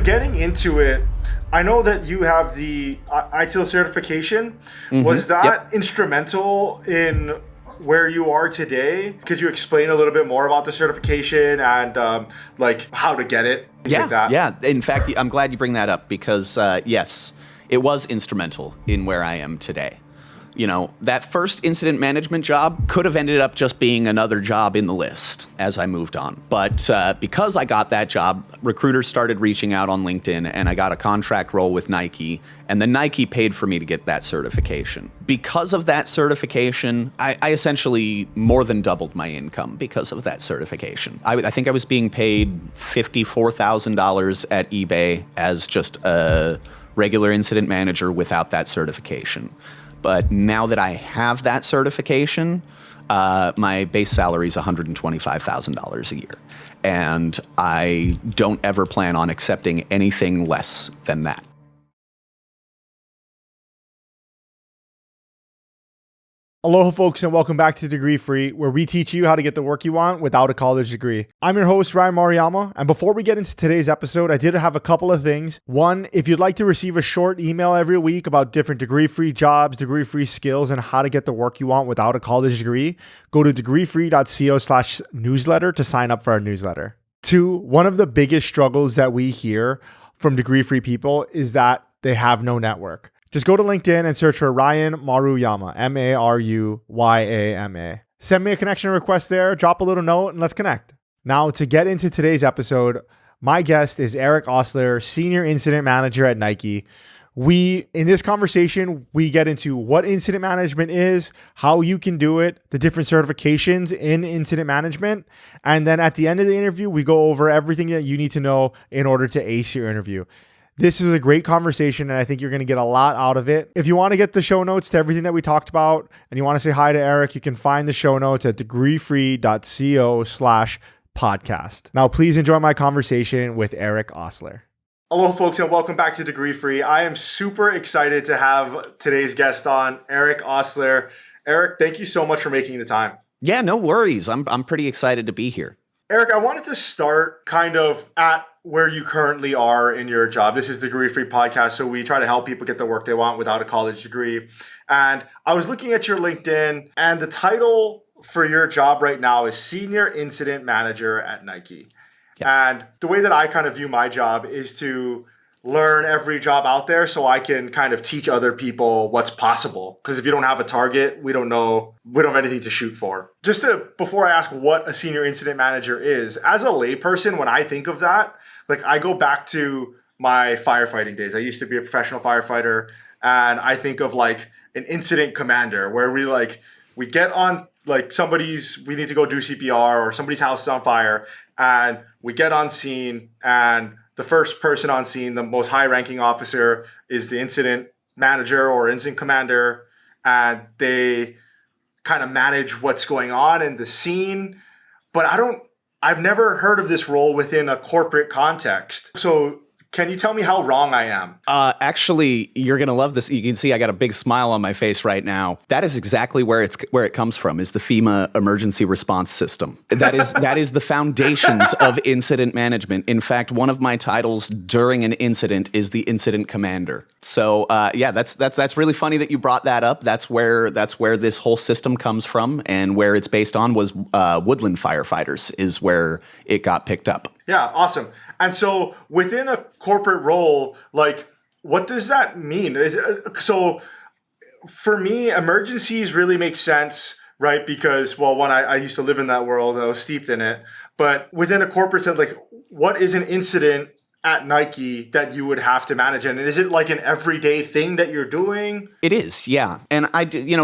getting into it, I know that you have the ITIL certification. Was that instrumental in where you are today? Could you explain a little bit more about the certification and like how to get it? Like that? Yeah. In fact, I'm glad you bring that up because yes, it was instrumental in where I am today. You know, that first incident management job could have ended up just being another job in the list as I moved on. But because I got that job, recruiters started reaching out on LinkedIn and I got a contract role with Nike, and then Nike paid for me to get that certification. Because of that certification, I essentially more than doubled my income because of that certification. I think I was being paid $54,000 at eBay as just a regular incident manager without that certification. But now that I have that certification, my base salary is $125,000 a year. And I don't ever plan on accepting anything less than that. Aloha folks, and welcome back to Degree Free, where we teach you how to get the work you want without a college degree. I'm your host, Ryan Maruyama, and before we get into today's episode, I did have a couple of things. One, if you'd like to receive a short email every week about different degree-free jobs, degree-free skills, and how to get the work you want without a college degree, go to degreefree.co/newsletter to sign up for our newsletter. Two, one of the biggest struggles that we hear from degree-free people is that they have no network. Just go to LinkedIn and search for Ryan Maruyama, Maruyama. Send me a connection request there, drop a little note, and let's connect. Now, to get into today's episode, my guest is Eric Ostler, Senior Incident Manager at Nike. In this conversation, we get into what incident management is, how you can do it, the different certifications in incident management, and then at the end of the interview, we go over everything that you need to know in order to ace your interview. This is a great conversation, and I think you're going to get a lot out of it. If you want to get the show notes to everything that we talked about, and you want to say hi to Eric, you can find the show notes at degreefree.co/podcast. Now, please enjoy my conversation with Eric Ostler. Hello, folks, and welcome back to Degree Free. I am super excited to have today's guest on, Eric Ostler. Eric, thank you so much for making the time. Yeah, no worries. I'm pretty excited to be here. Eric, I wanted to start kind of at where you currently are in your job. This is the Degree Free podcast, so we try to help people get the work they want without a college degree. And I was looking at your LinkedIn, and the title for your job right now is Senior Incident Manager at Nike. Yeah. And the way that I kind of view my job is to learn every job out there so I can kind of teach other people what's possible. Because if you don't have a target, we don't have anything to shoot for. Before I ask what a senior incident manager is, as a layperson, when I think of that, like I go back to my firefighting days. I used to be a professional firefighter, and I think of like an incident commander where we get on like we need to go do CPR or somebody's house is on fire, and we get on scene, and the first person on scene, the most high-ranking officer, is the incident manager or incident commander, and they kind of manage what's going on in the scene. But I've never heard of this role within a corporate context. So can you tell me how wrong I am? Actually, you're going to love this. You can see I got a big smile on my face right now. That is exactly where it comes from, is the FEMA emergency response system. That is the foundations of incident management. In fact, one of my titles during an incident is the incident commander. So yeah, that's really funny that you brought that up. That's where this whole system comes from, and where it's based on was woodland firefighters is where it got picked up. Yeah, awesome. And so within a corporate role, like, what does that mean? So for me, emergencies really make sense, right? Because, well, one, I used to live in that world. I was steeped in it. But within a corporate sense, like, what is an incident at Nike that you would have to manage? And is it like an everyday thing that you're doing? It is, yeah. And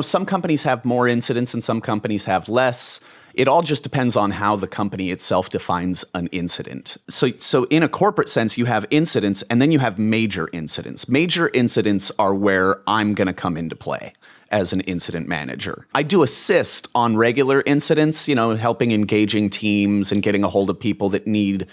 some companies have more incidents and some companies have less. It all just depends on how the company itself defines an incident. So in a corporate sense, you have incidents and then you have major incidents. Major incidents are where I'm going to come into play as an incident manager. I do assist on regular incidents, helping engaging teams and getting a hold of people that need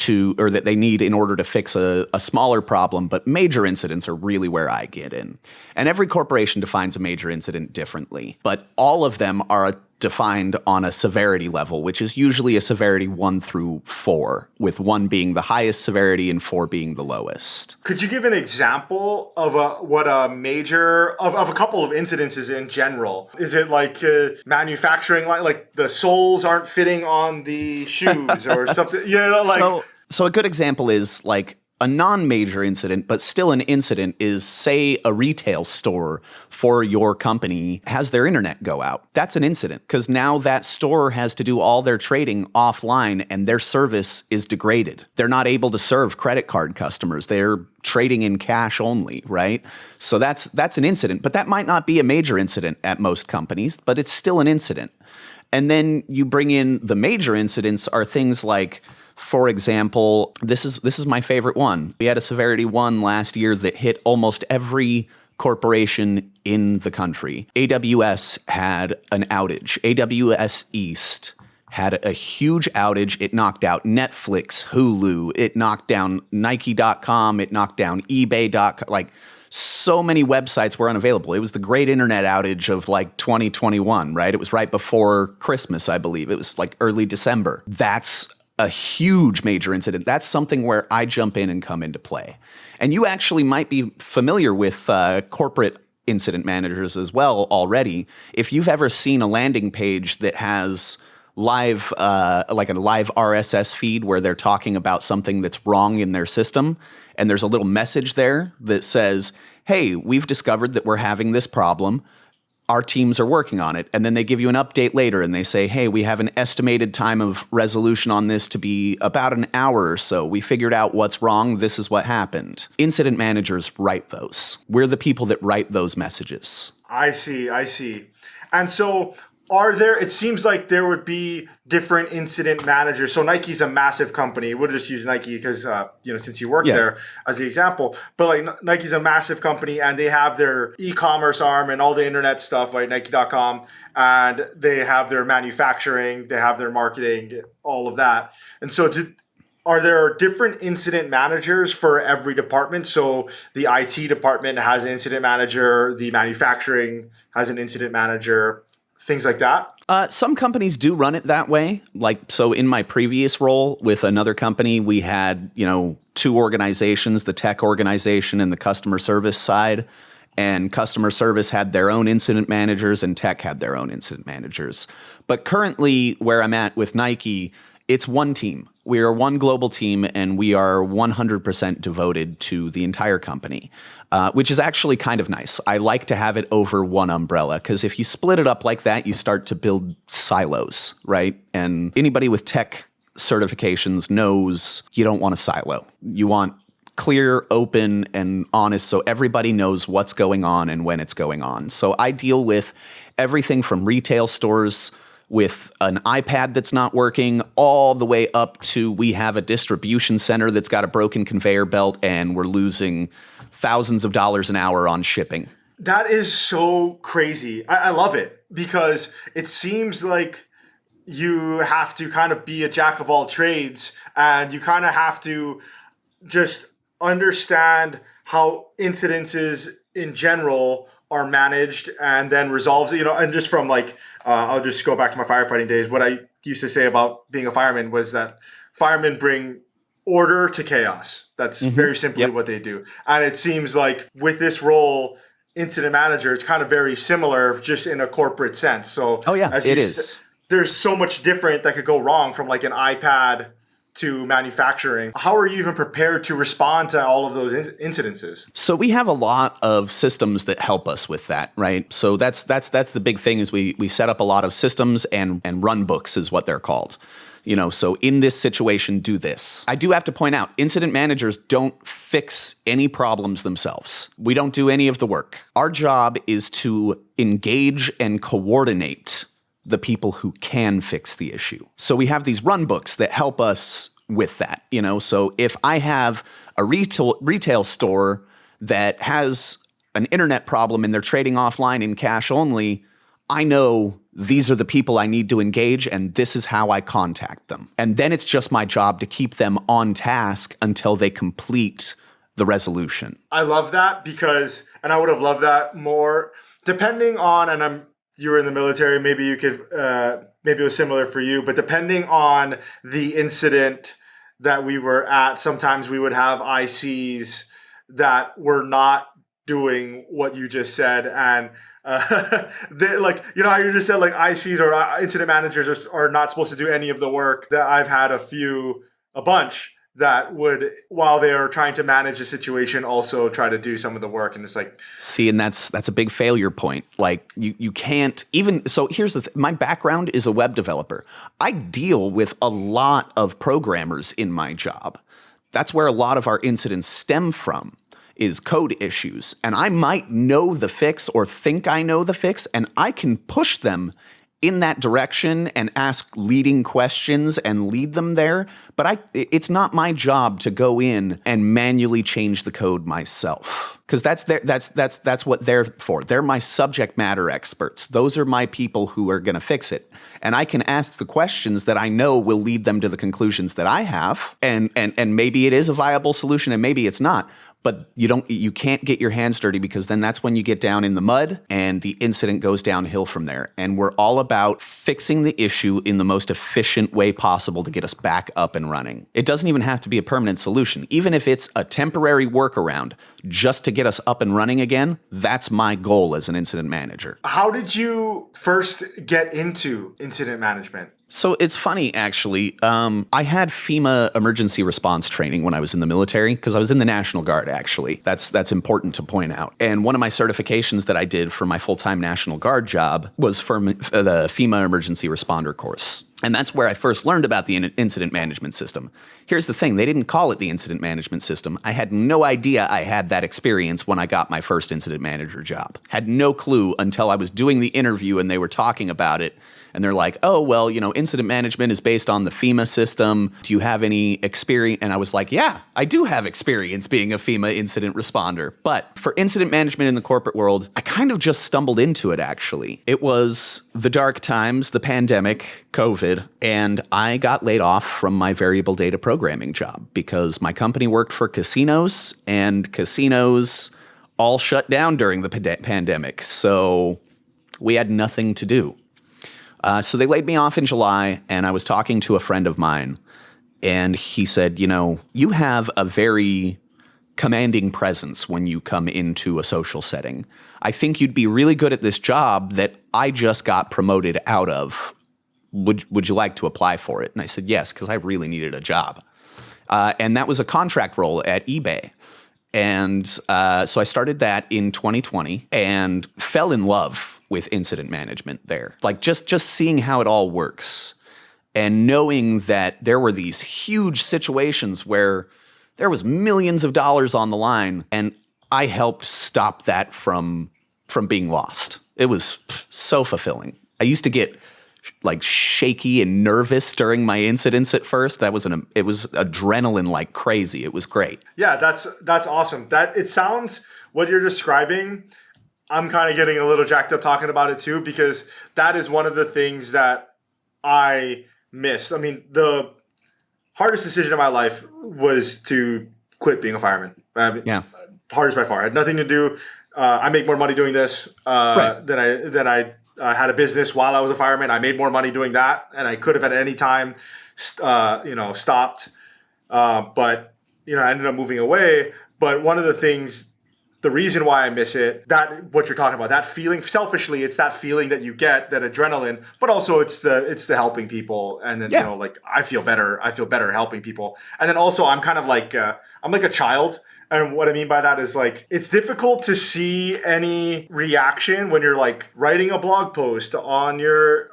in order to fix a smaller problem, but major incidents are really where I get in. And every corporation defines a major incident differently, but all of them are defined on a severity level, which is usually a severity 1 through 4, with 1 being the highest severity and 4 being the lowest. Could you give an example of a couple of incidences in general? Is it like manufacturing, like the soles aren't fitting on the shoes or something? So a good example is like a non-major incident, but still an incident, is, say, a retail store for your company has their internet go out. That's an incident because now that store has to do all their trading offline and their service is degraded. They're not able to serve credit card customers. They're trading in cash only, right? So that's an incident, but that might not be a major incident at most companies, but it's still an incident. And then you bring in the major incidents are things like, for example, this is my favorite one. We had a severity 1 last year that hit almost every corporation in the country. AWS had an outage. AWS East had a huge outage. It knocked out Netflix, Hulu. It knocked down Nike.com. It knocked down eBay.com. Like, so many websites were unavailable. It was the great internet outage of like 2021, right? It was right before Christmas, I believe. It was like early December. That's a huge major incident. That's something where I jump in and come into play. And you actually might be familiar with corporate incident managers as well already. If you've ever seen a landing page that has live, like a live RSS feed where they're talking about something that's wrong in their system, and there's a little message there that says, hey, we've discovered that we're having this problem. Our teams are working on it. And then they give you an update later and they say, hey, we have an estimated time of resolution on this to be about an hour or so. We figured out what's wrong. This is what happened. Incident managers write those. We're the people that write those messages. I see. And so it seems like there would be different incident managers. So Nike's a massive company. We'll just use Nike because, since you work there as the example, but like Nike's a massive company and they have their e-commerce arm and all the internet stuff, like Nike.com, and they have their manufacturing, they have their marketing, all of that. And so are there different incident managers for every department? So the IT department has an incident manager, the manufacturing has an incident manager, things like that? Some companies do run it that way. Like, so in my previous role with another company, we had, 2 organizations, the tech organization and the customer service side. And customer service had their own incident managers and tech had their own incident managers. But currently where I'm at with Nike, it's one team. We are one global team, and we are 100% devoted to the entire company, which is actually kind of nice. I like to have it over one umbrella, because if you split it up like that, you start to build silos, right? And anybody with tech certifications knows you don't want a silo. You want clear, open, and honest, so everybody knows what's going on and when it's going on. So I deal with everything from retail stores with an iPad that's not working, all the way up to we have a distribution center that's got a broken conveyor belt and we're losing thousands of dollars an hour on shipping. That is so crazy. I love it because it seems like you have to kind of be a jack of all trades and you kind of have to just understand how incidences in general are managed and then resolved, and just from like, I'll just go back to my firefighting days. What I used to say about being a fireman was that firemen bring order to chaos. That's very simply what they do. And it seems like with this role, incident manager, it's kind of very similar, just in a corporate sense. So it is. There's so much different that could go wrong, from like an iPad to manufacturing. How are you even prepared to respond to all of those incidences? So we have a lot of systems that help us with that, right? So that's the big thing is we set up a lot of systems and run books is what they're called. So in this situation, do this. I do have to point out, incident managers don't fix any problems themselves. We don't do any of the work. Our job is to engage and coordinate the people who can fix the issue. So we have these run books that help us with that. So if I have a retail store that has an internet problem and they're trading offline in cash only, I know these are the people I need to engage and this is how I contact them. And then it's just my job to keep them on task until they complete the resolution. I love that and I would have loved that more, depending on, and you were in the military, maybe you could, maybe it was similar for you, but depending on the incident that we were at, sometimes we would have ICs that were not doing what you just said. And they, like, you know how you just said like ICs or incident managers are not supposed to do any of the work. That I've had a bunch that would, while they are trying to manage the situation, also try to do some of the work. And it's like, See, and that's a big failure point. Like you can't even. So here's the my background is a web developer. I deal with a lot of programmers in my job. That's where a lot of our incidents stem from, is code issues. And I might know the fix or think I know the fix, and I can push them in that direction and ask leading questions and lead them there. But it's not my job to go in and manually change the code myself, because that's what they're for. They're my subject matter experts. Those are my people who are going to fix it. And I can ask the questions that I know will lead them to the conclusions that I have. And maybe it is a viable solution and maybe it's not. But you can't get your hands dirty, because then that's when you get down in the mud and the incident goes downhill from there. And we're all about fixing the issue in the most efficient way possible to get us back up and running. It doesn't even have to be a permanent solution. Even if it's a temporary workaround just to get us up and running again, that's my goal as an incident manager. how did you first get into incident management? So it's funny, actually. I had FEMA emergency response training when I was in the military, because I was in the National Guard, actually. That's important to point out. And one of my certifications that I did for my full-time National Guard job was for the FEMA emergency responder course. And that's where I first learned about the incident management system. Here's the thing. They didn't call it the incident management system. I had no idea I had that experience when I got my first incident manager job. Had no clue until I was doing the interview and they were talking about it. And they're like, oh, well, incident management is based on the FEMA system. Do you have any experience? And I was like, yeah, I do have experience being a FEMA incident responder. But for incident management in the corporate world, I kind of just stumbled into it, actually. It was the dark times, the pandemic, COVID, and I got laid off from my variable data programming job because my company worked for casinos, and casinos all shut down during the pandemic. So we had nothing to do. So they laid me off in July, and I was talking to a friend of mine, and he said, you have a very commanding presence when you come into a social setting. I think you'd be really good at this job that I just got promoted out of. Would you like to apply for it? And I said, yes, because I really needed a job. And that was a contract role at eBay. And so I started that in 2020 and fell in love with incident management there. Like just seeing how it all works and knowing that there were these huge situations where there was millions of dollars on the line, and I helped stop that from being lost. It was so fulfilling. I used to get like shaky and nervous during my incidents at first. It was adrenaline like crazy. It was great. Yeah, that's awesome. That it sounds, what you're describing, I'm kind of getting a little jacked up talking about it too, because that is one of the things that I miss. I mean, the hardest decision of my life was to quit being a fireman. Yeah. Hardest by far. It had nothing to do. I make more money doing this Right. than I had a business while I was a fireman. I made more money doing that, and I could have at any time, stopped. But I ended up moving away. But one of the things, the reason why I miss it, that what you're talking about, that feeling, selfishly, it's that feeling that you get, that adrenaline, but also it's the helping people. And then, I feel better helping people. And then also I'm kind of like, I'm like a child. And what I mean by that is like, it's difficult to see any reaction when you're like writing a blog post on your,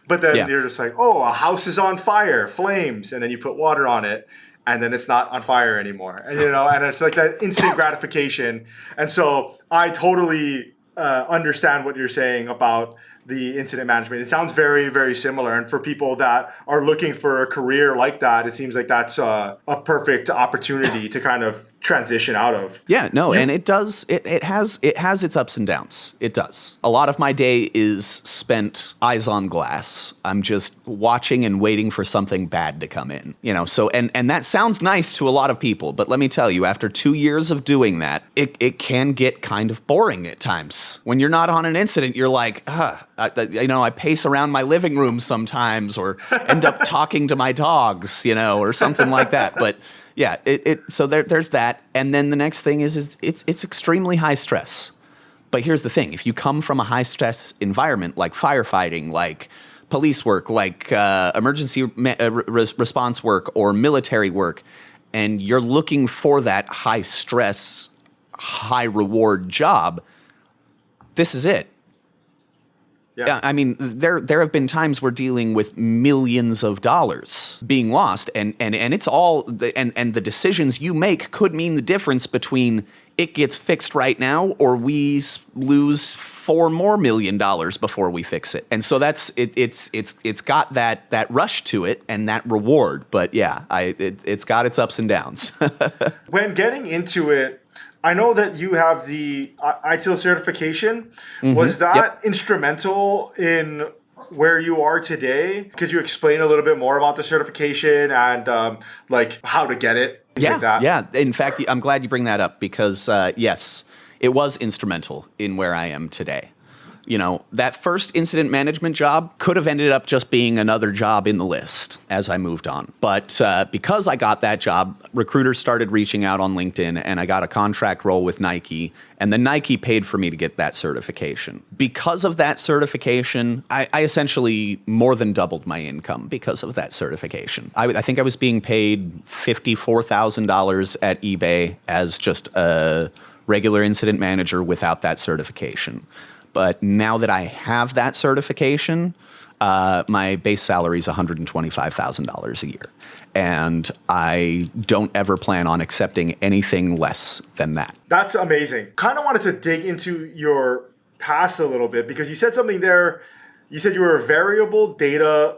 but then you're just like, oh, a house is on fire, flames. And then you put water on it, and then it's not on fire anymore. And, and it's like that instant gratification. And so I totally understand what you're saying about the incident management. It sounds very, very similar. And for people that are looking for a career like that, it seems like that's a perfect opportunity to kind of transition out of. Yeah, no, and it does. It has its ups and downs. It does. A lot of my day is spent eyes on glass. I'm just watching and waiting for something bad to come in. So and that sounds nice to a lot of people, but let me tell you, after 2 years of doing that, it can get kind of boring at times. When you're not on an incident, you're like, I pace around my living room sometimes, or end up talking to my dogs, or something like that. But yeah, so there's that. And then the next thing is it's extremely high stress. But here's the thing. If you come from a high stress environment like firefighting, like police work, like emergency response work or military work, and you're looking for that high stress, high reward job, this is it. Yeah, I mean, there have been times we're dealing with millions of dollars being lost, and it's all and the decisions you make could mean the difference between it gets fixed right now or we lose $4 more million before we fix it. And so that's it. It's got that rush to it and that reward. But yeah, it's got its ups and downs. When getting into it, I know that you have the ITIL certification. Mm-hmm. Was that instrumental in where you are today? Could you explain a little bit more about the certification and like how to get it? Yeah, like that? Yeah. In fact, I'm glad you bring that up because yes, it was instrumental in where I am today. That first incident management job could have ended up just being another job in the list as I moved on. But because I got that job, recruiters started reaching out on LinkedIn and I got a contract role with Nike. And then Nike paid for me to get that certification. Because of that certification, I essentially more than doubled my income because of that certification. I think I was being paid $54,000 at eBay as just a regular incident manager without that certification. But now that I have that certification, my base salary is $125,000 a year. And I don't ever plan on accepting anything less than that. That's amazing. Kind of wanted to dig into your past a little bit because you said something there. You said you were a variable data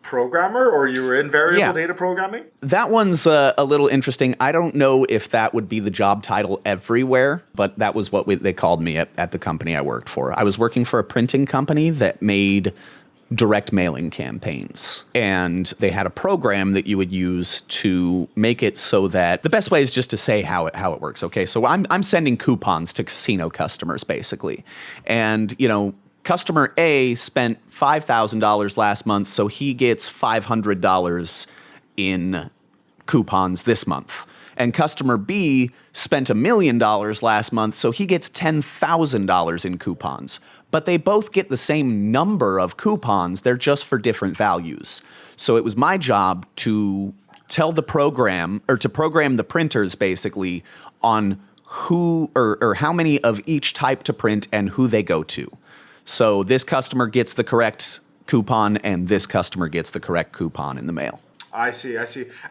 programmer or you were in variable data programming? That one's a little interesting. I don't know if that would be the job title everywhere, but that was what they called me at the company I worked for. I was working for a printing company that made direct mailing campaigns. And they had a program that you would use to make it so that the best way is just to say how it works. Okay, so I'm sending coupons to casino customers basically. And, Customer A spent $5,000 last month, so he gets $500 in coupons this month. And customer B spent $1 million last month, so he gets $10,000 in coupons. But they both get the same number of coupons, they're just for different values. So it was my job to tell the program, or to program the printers basically, on who or how many of each type to print and who they go to. So this customer gets the correct coupon and this customer gets the correct coupon in the mail. I see.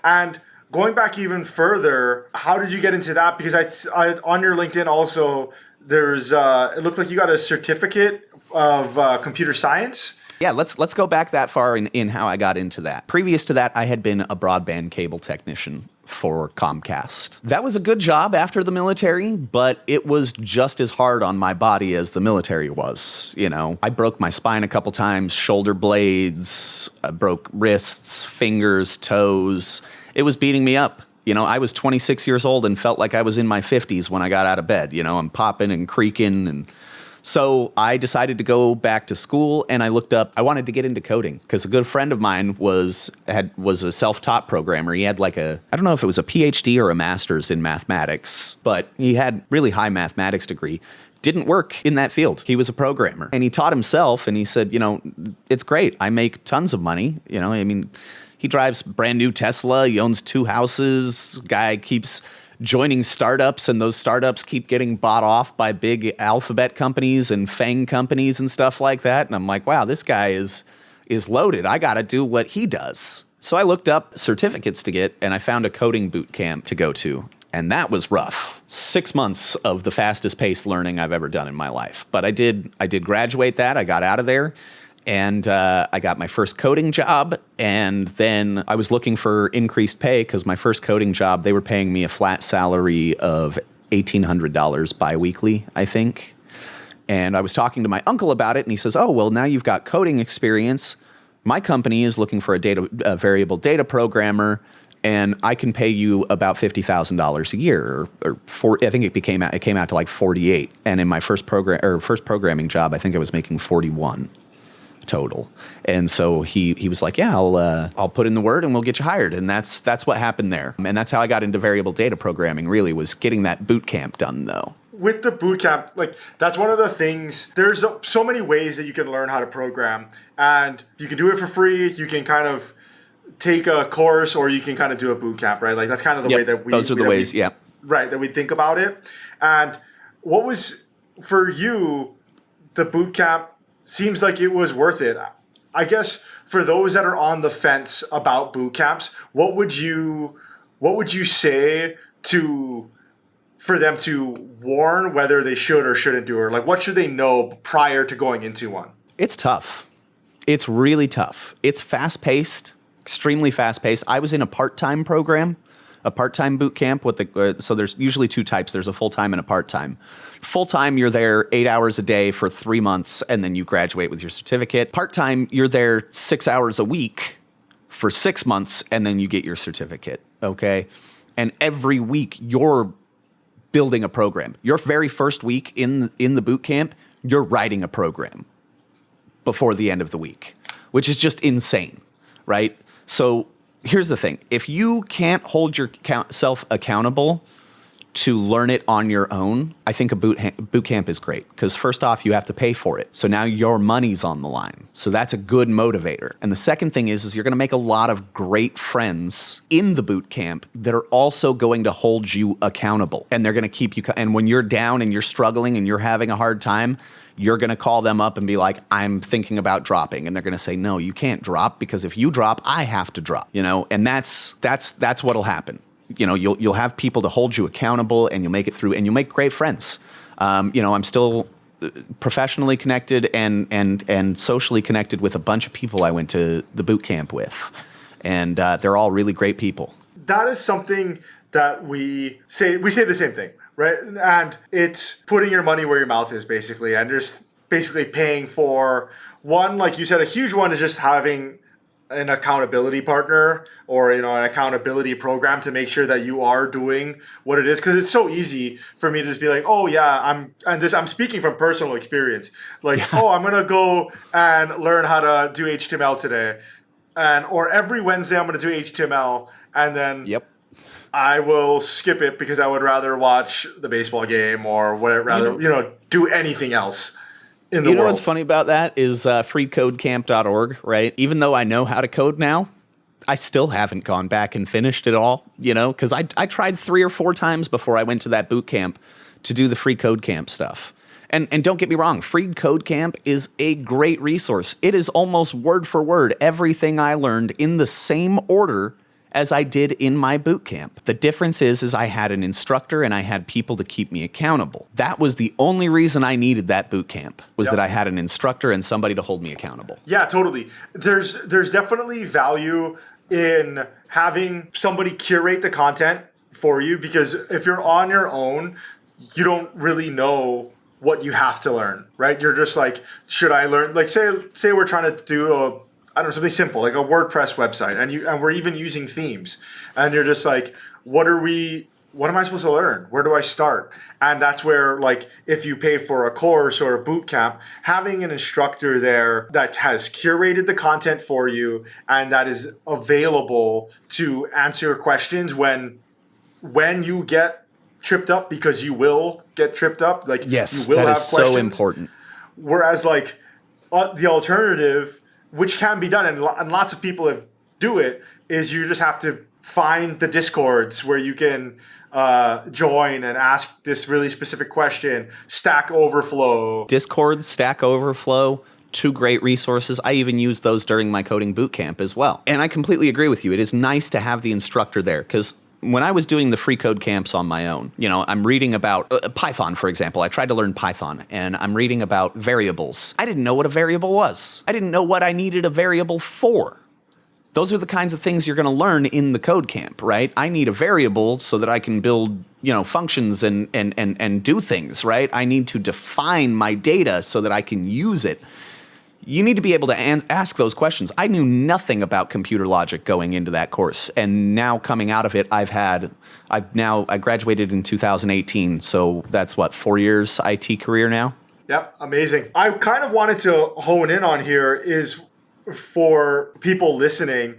And going back even further, how did you get into that? Because I on your LinkedIn also, there's it looked like you got a certificate of computer science. Yeah, let's go back that far in how I got into that. Previous to that, I had been a broadband cable technician for Comcast. That was a good job after the military, but it was just as hard on my body as the military was. I broke my spine a couple times, shoulder blades, I broke wrists, fingers, toes. It was beating me up. I was 26 years old and felt like I was in my 50s when I got out of bed. I'm popping and creaking and so I decided to go back to school and I wanted to get into coding because a good friend of mine was a self-taught programmer. He had I don't know if it was a PhD or a master's in mathematics, but he had really high mathematics degree. Didn't work in that field. He was a programmer and he taught himself and he said, it's great. I make tons of money. He drives brand new Tesla. He owns 2 houses. Guy keeps joining startups and those startups keep getting bought off by big alphabet companies and FANG companies and stuff like that. And I'm like, wow, this guy is loaded. I got to do what he does. So I looked up certificates to get and I found a coding boot camp to go to. And that was rough. 6 months of the fastest paced learning I've ever done in my life. But I did graduate that. I got out of there. And I got my first coding job, and then I was looking for increased pay because my first coding job, they were paying me a flat salary of $1,800 biweekly, I think. And I was talking to my uncle about it, and he says, oh, well, now you've got coding experience. My company is looking for a variable data programmer, and I can pay you about $50,000 a year, I think it came out to like 48. And in my first programming job, I think I was making 41. Total. And so he was like, yeah, I'll put in the word and we'll get you hired. And that's what happened there. And that's how I got into variable data programming, really, was getting that boot camp done, though. With the boot camp, like, that's one of the things. There's so many ways that you can learn how to program, and you can do it for free. You can kind of take a course, or you can kind of do a boot camp, right? Like, that's kind of the way that those are the ways, yeah. Right, that we think about it. And what was, for you, the boot camp seems like it was worth it. I guess for those that are on the fence about boot camps, what would you say for them to warn whether they should or shouldn't do it? Like, what should they know prior to going into one? It's tough. It's really tough. It's fast-paced, extremely fast-paced. I was in a part-time program, a part-time boot camp so there's usually two types. There's a full-time and a part-time. Full-time, you're there 8 hours a day for 3 months, and then you graduate with your certificate. Part-time, you're there 6 hours a week for 6 months, and then you get your certificate, okay? And every week, you're building a program. Your very first week in the boot camp, you're writing a program before the end of the week, which is just insane, right? So here's the thing. If you can't hold yourself accountable to learn it on your own, I think a boot camp is great, because first off, you have to pay for it. So now your money's on the line. So that's a good motivator. And the second thing is you're going to make a lot of great friends in the boot camp that are also going to hold you accountable. And they're going to keep you, and when you're down and you're struggling and you're having a hard time, you're going to call them up and be like, I'm thinking about dropping. And they're going to say, no, you can't drop, because if you drop, I have to drop, and that's what'll happen. You'll have people to hold you accountable, and you'll make it through, and you'll make great friends. I'm still professionally connected and socially connected with a bunch of people I went to the boot camp with, and they're all really great people. That is something that we say the same thing, right? And it's putting your money where your mouth is, basically, and just basically paying for one, like you said, a huge one is just having an accountability partner, or an accountability program to make sure that you are doing what it is, because it's so easy for me to just be like, oh yeah, I'm speaking from personal experience, like, yeah. Oh, I'm gonna go and learn how to do HTML today, or every Wednesday I'm gonna do HTML, and then I will skip it because I would rather watch the baseball game or whatever, do anything else. What's funny about that is freecodecamp.org, right? Even though I know how to code now, I still haven't gone back and finished it all, because I tried 3 or 4 times before I went to that boot camp to do the free code camp stuff. And don't get me wrong, Free Code Camp is a great resource. It is almost word for word everything I learned in the same order as I did in my boot camp. The difference is I had an instructor and I had people to keep me accountable. That was the only reason I needed that boot camp, was that I had an instructor and somebody to hold me accountable. Yeah, totally. There's definitely value in having somebody curate the content for you, because if you're on your own, you don't really know what you have to learn, right? You're just like, should I learn? Like, say we're trying to do something simple, like a WordPress website, and we're even using themes, and you're just like, what am I supposed to learn? Where do I start? And that's where, like, if you pay for a course or a boot camp, having an instructor there that has curated the content for you and that is available to answer your questions when you get tripped up, because you will get tripped up. Like, yes, you will have questions. That is so important. Whereas, like, the alternative, which can be done, and lots of people do it, is you just have to find the Discords where you can join and ask this really specific question. Stack Overflow. Discord, Stack Overflow, 2 great resources. I even used those during my coding boot camp as well. And I completely agree with you. It is nice to have the instructor there, because when I was doing the free code camps on my own, I'm reading about Python, for example. I tried to learn Python, and I'm reading about variables. I didn't know what a variable was. I didn't know what I needed a variable for. Those are the kinds of things you're going to learn in the code camp, right? I need a variable so that I can build, functions and do things, right? I need to define my data so that I can use it. You need to be able to ask those questions. I knew nothing about computer logic going into that course, and now coming out of it, I graduated in 2018, so that's 4 years IT career now. Yep, amazing. I kind of wanted to hone in on here is for people listening,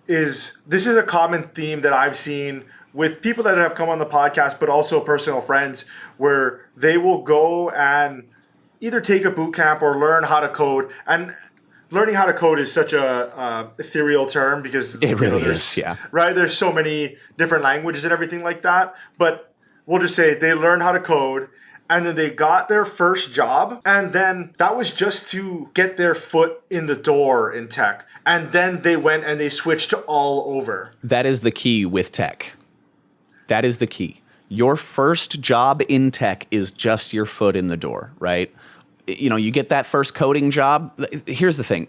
this is a common theme that I've seen with people that have come on the podcast, but also personal friends, where they will go and either take a boot camp or learn how to code. And learning how to code is such a ethereal term because it really is, yeah. Right? There's so many different languages and everything like that. But we'll just say they learned how to code, and then they got their first job, and then that was just to get their foot in the door in tech. And then they went and they switched all over. That is the key with tech. That is the key. Your first job in tech is just your foot in the door, right? You get that first coding job. Here's the thing,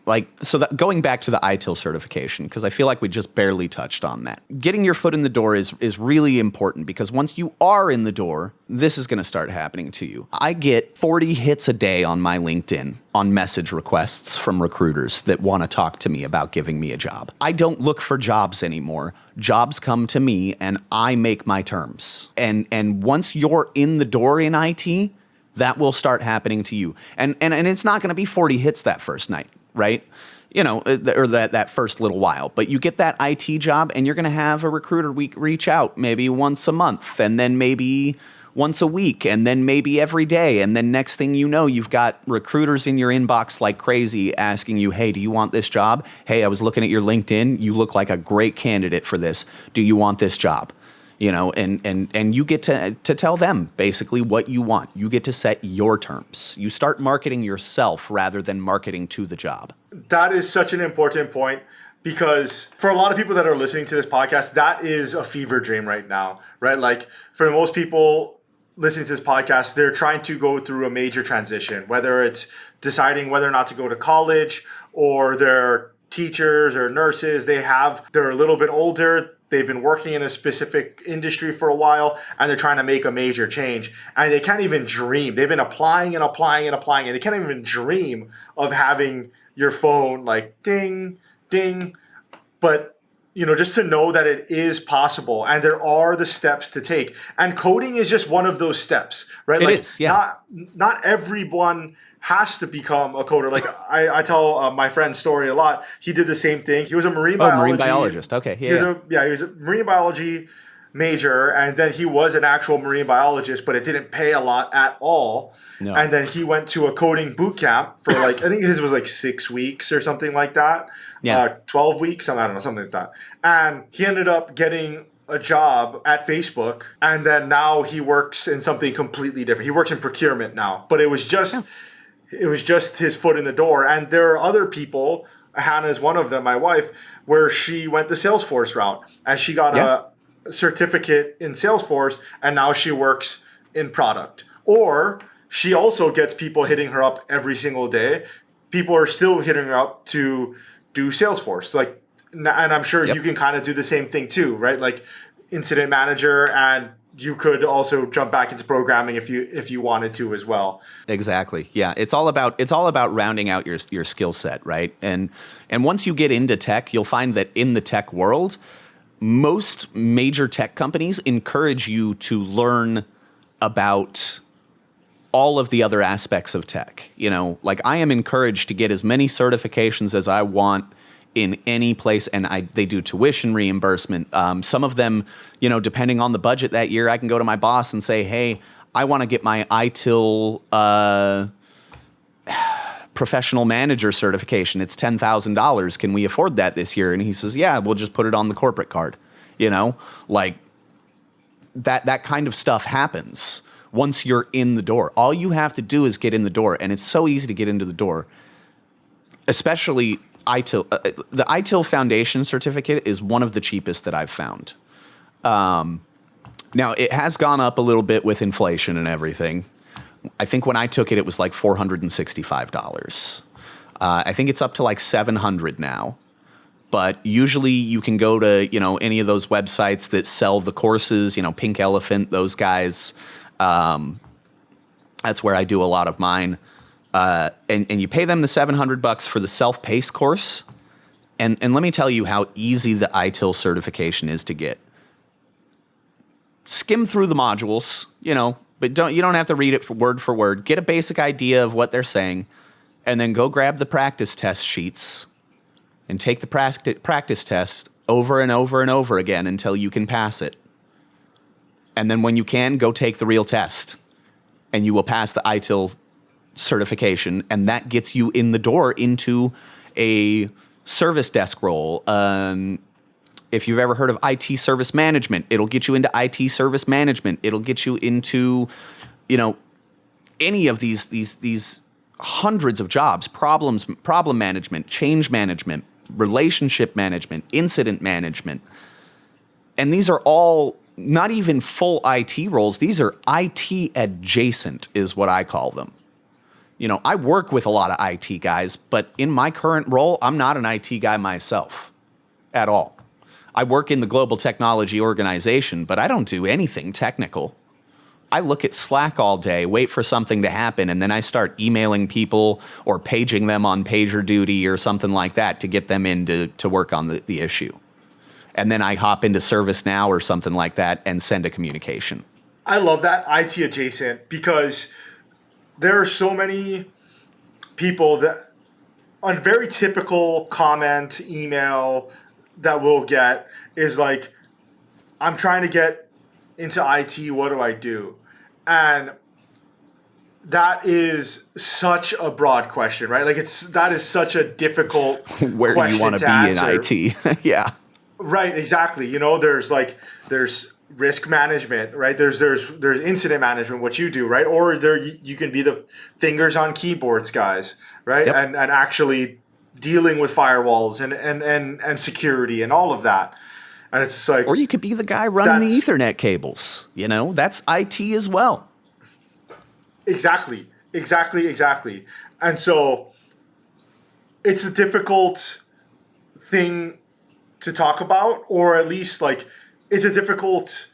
going back to the ITIL certification, because I feel like we just barely touched on that. Getting your foot in the door is really important, because once you are in the door, this is going to start happening to you. I get 40 hits a day on my LinkedIn on message requests from recruiters that want to talk to me about giving me a job. I don't look for jobs anymore. Jobs come to me and I make my terms. And once you're in the door in IT, that will start happening to you. And it's not going to be 40 hits that first night, right? Or that first little while. But you get that IT job, and you're going to have a recruiter reach out maybe once a month, and then maybe once a week, and then maybe every day. And then next thing you know, you've got recruiters in your inbox like crazy asking you, hey, do you want this job? Hey, I was looking at your LinkedIn. You look like a great candidate for this. Do you want this job? And you get to tell them basically what you want. You get to set your terms. You start marketing yourself rather than marketing to the job. That is such an important point, because for a lot of people that are listening to this podcast, that is a fever dream right now, right? Like for most people listening to this podcast, they're trying to go through a major transition, whether it's deciding whether or not to go to college, or they're teachers or nurses. They're a little bit older. They've been working in a specific industry for a while, and they're trying to make a major change. And they can't even dream. They've been applying, and they can't even dream of having your phone like ding, ding. But, just to know that it is possible, and there are the steps to take. And coding is just one of those steps, right? It is, yeah. Not everyone has to become a coder. Like I tell my friend's story a lot. He did the same thing. He was a marine biologist. Okay. Yeah. He was a marine biology major, and then he was an actual marine biologist, but it didn't pay a lot at all. No. And then he went to a coding boot camp for I think his was 6 weeks or something like that. Yeah. 12 weeks. I don't know, something like that. And he ended up getting a job at Facebook, and then now he works in something completely different. He works in procurement now, but it was just his foot in the door. And there are other people, Hannah is one of them, my wife, where she went the Salesforce route, and she got a certificate in Salesforce, and now she works in product. Or she also gets people hitting her up every single day. People are still hitting her up to do Salesforce. And I'm sure you can kind of do the same thing too, right? Like incident manager, and you could also jump back into programming if you wanted to as well. Exactly. Yeah. It's all about rounding out your skill set, right? And once you get into tech, you'll find that in the tech world, most major tech companies encourage you to learn about all of the other aspects of tech. I am encouraged to get as many certifications as I want in any place, and they do tuition reimbursement. Some of them, depending on the budget that year, I can go to my boss and say, hey, I want to get my ITIL professional manager certification. It's $10,000. Can we afford that this year? And he says, yeah, we'll just put it on the corporate card. That kind of stuff happens once you're in the door. All you have to do is get in the door, and it's so easy to get into the door, especially ITIL. The ITIL Foundation certificate is one of the cheapest that I've found. Now, it has gone up a little bit with inflation and everything. I think when I took it, it was like $465. I think it's up to like $700 now. But usually you can go to, any of those websites that sell the courses, Pink Elephant, those guys. That's where I do a lot of mine. And you pay them the $700 for the self-paced course. And let me tell you how easy the ITIL certification is to get. Skim through the modules, but you don't have to read it word for word. Get a basic idea of what they're saying, and then go grab the practice test sheets and take the practice test over and over and over again until you can pass it. And then when you can, go take the real test, and you will pass the ITIL certification, and that gets you in the door into a service desk role. If you've ever heard of IT service management, it'll get you into IT service management. It'll get you into, any of these hundreds of jobs: problem management, change management, relationship management, incident management. And these are all not even full IT roles. These are IT adjacent, is what I call them. I work with a lot of IT guys, but in my current role, I'm not an IT guy myself at all. I work in the global technology organization, but I don't do anything technical. I look at Slack all day, wait for something to happen, and then I start emailing people or paging them on pager duty or something like that to get them in to work on the issue. And then I hop into ServiceNow or something like that and send a communication. I love that IT adjacent, because there are so many people that on very typical comment, email that we'll get is like, I'm trying to get into IT, what do I do? And that is such a broad question, right? Like that is such a difficult Where do you want to be answer. In IT? Yeah. Right, exactly. There's risk management, right? There's incident management, what you do, right? Or you can be the fingers on keyboards guys, right? Yep. And actually dealing with firewalls and security and all of that. And it's just like, or you could be the guy running the Ethernet cables. That's IT as well. Exactly. And so it's a difficult thing to talk about, or at least it's a difficult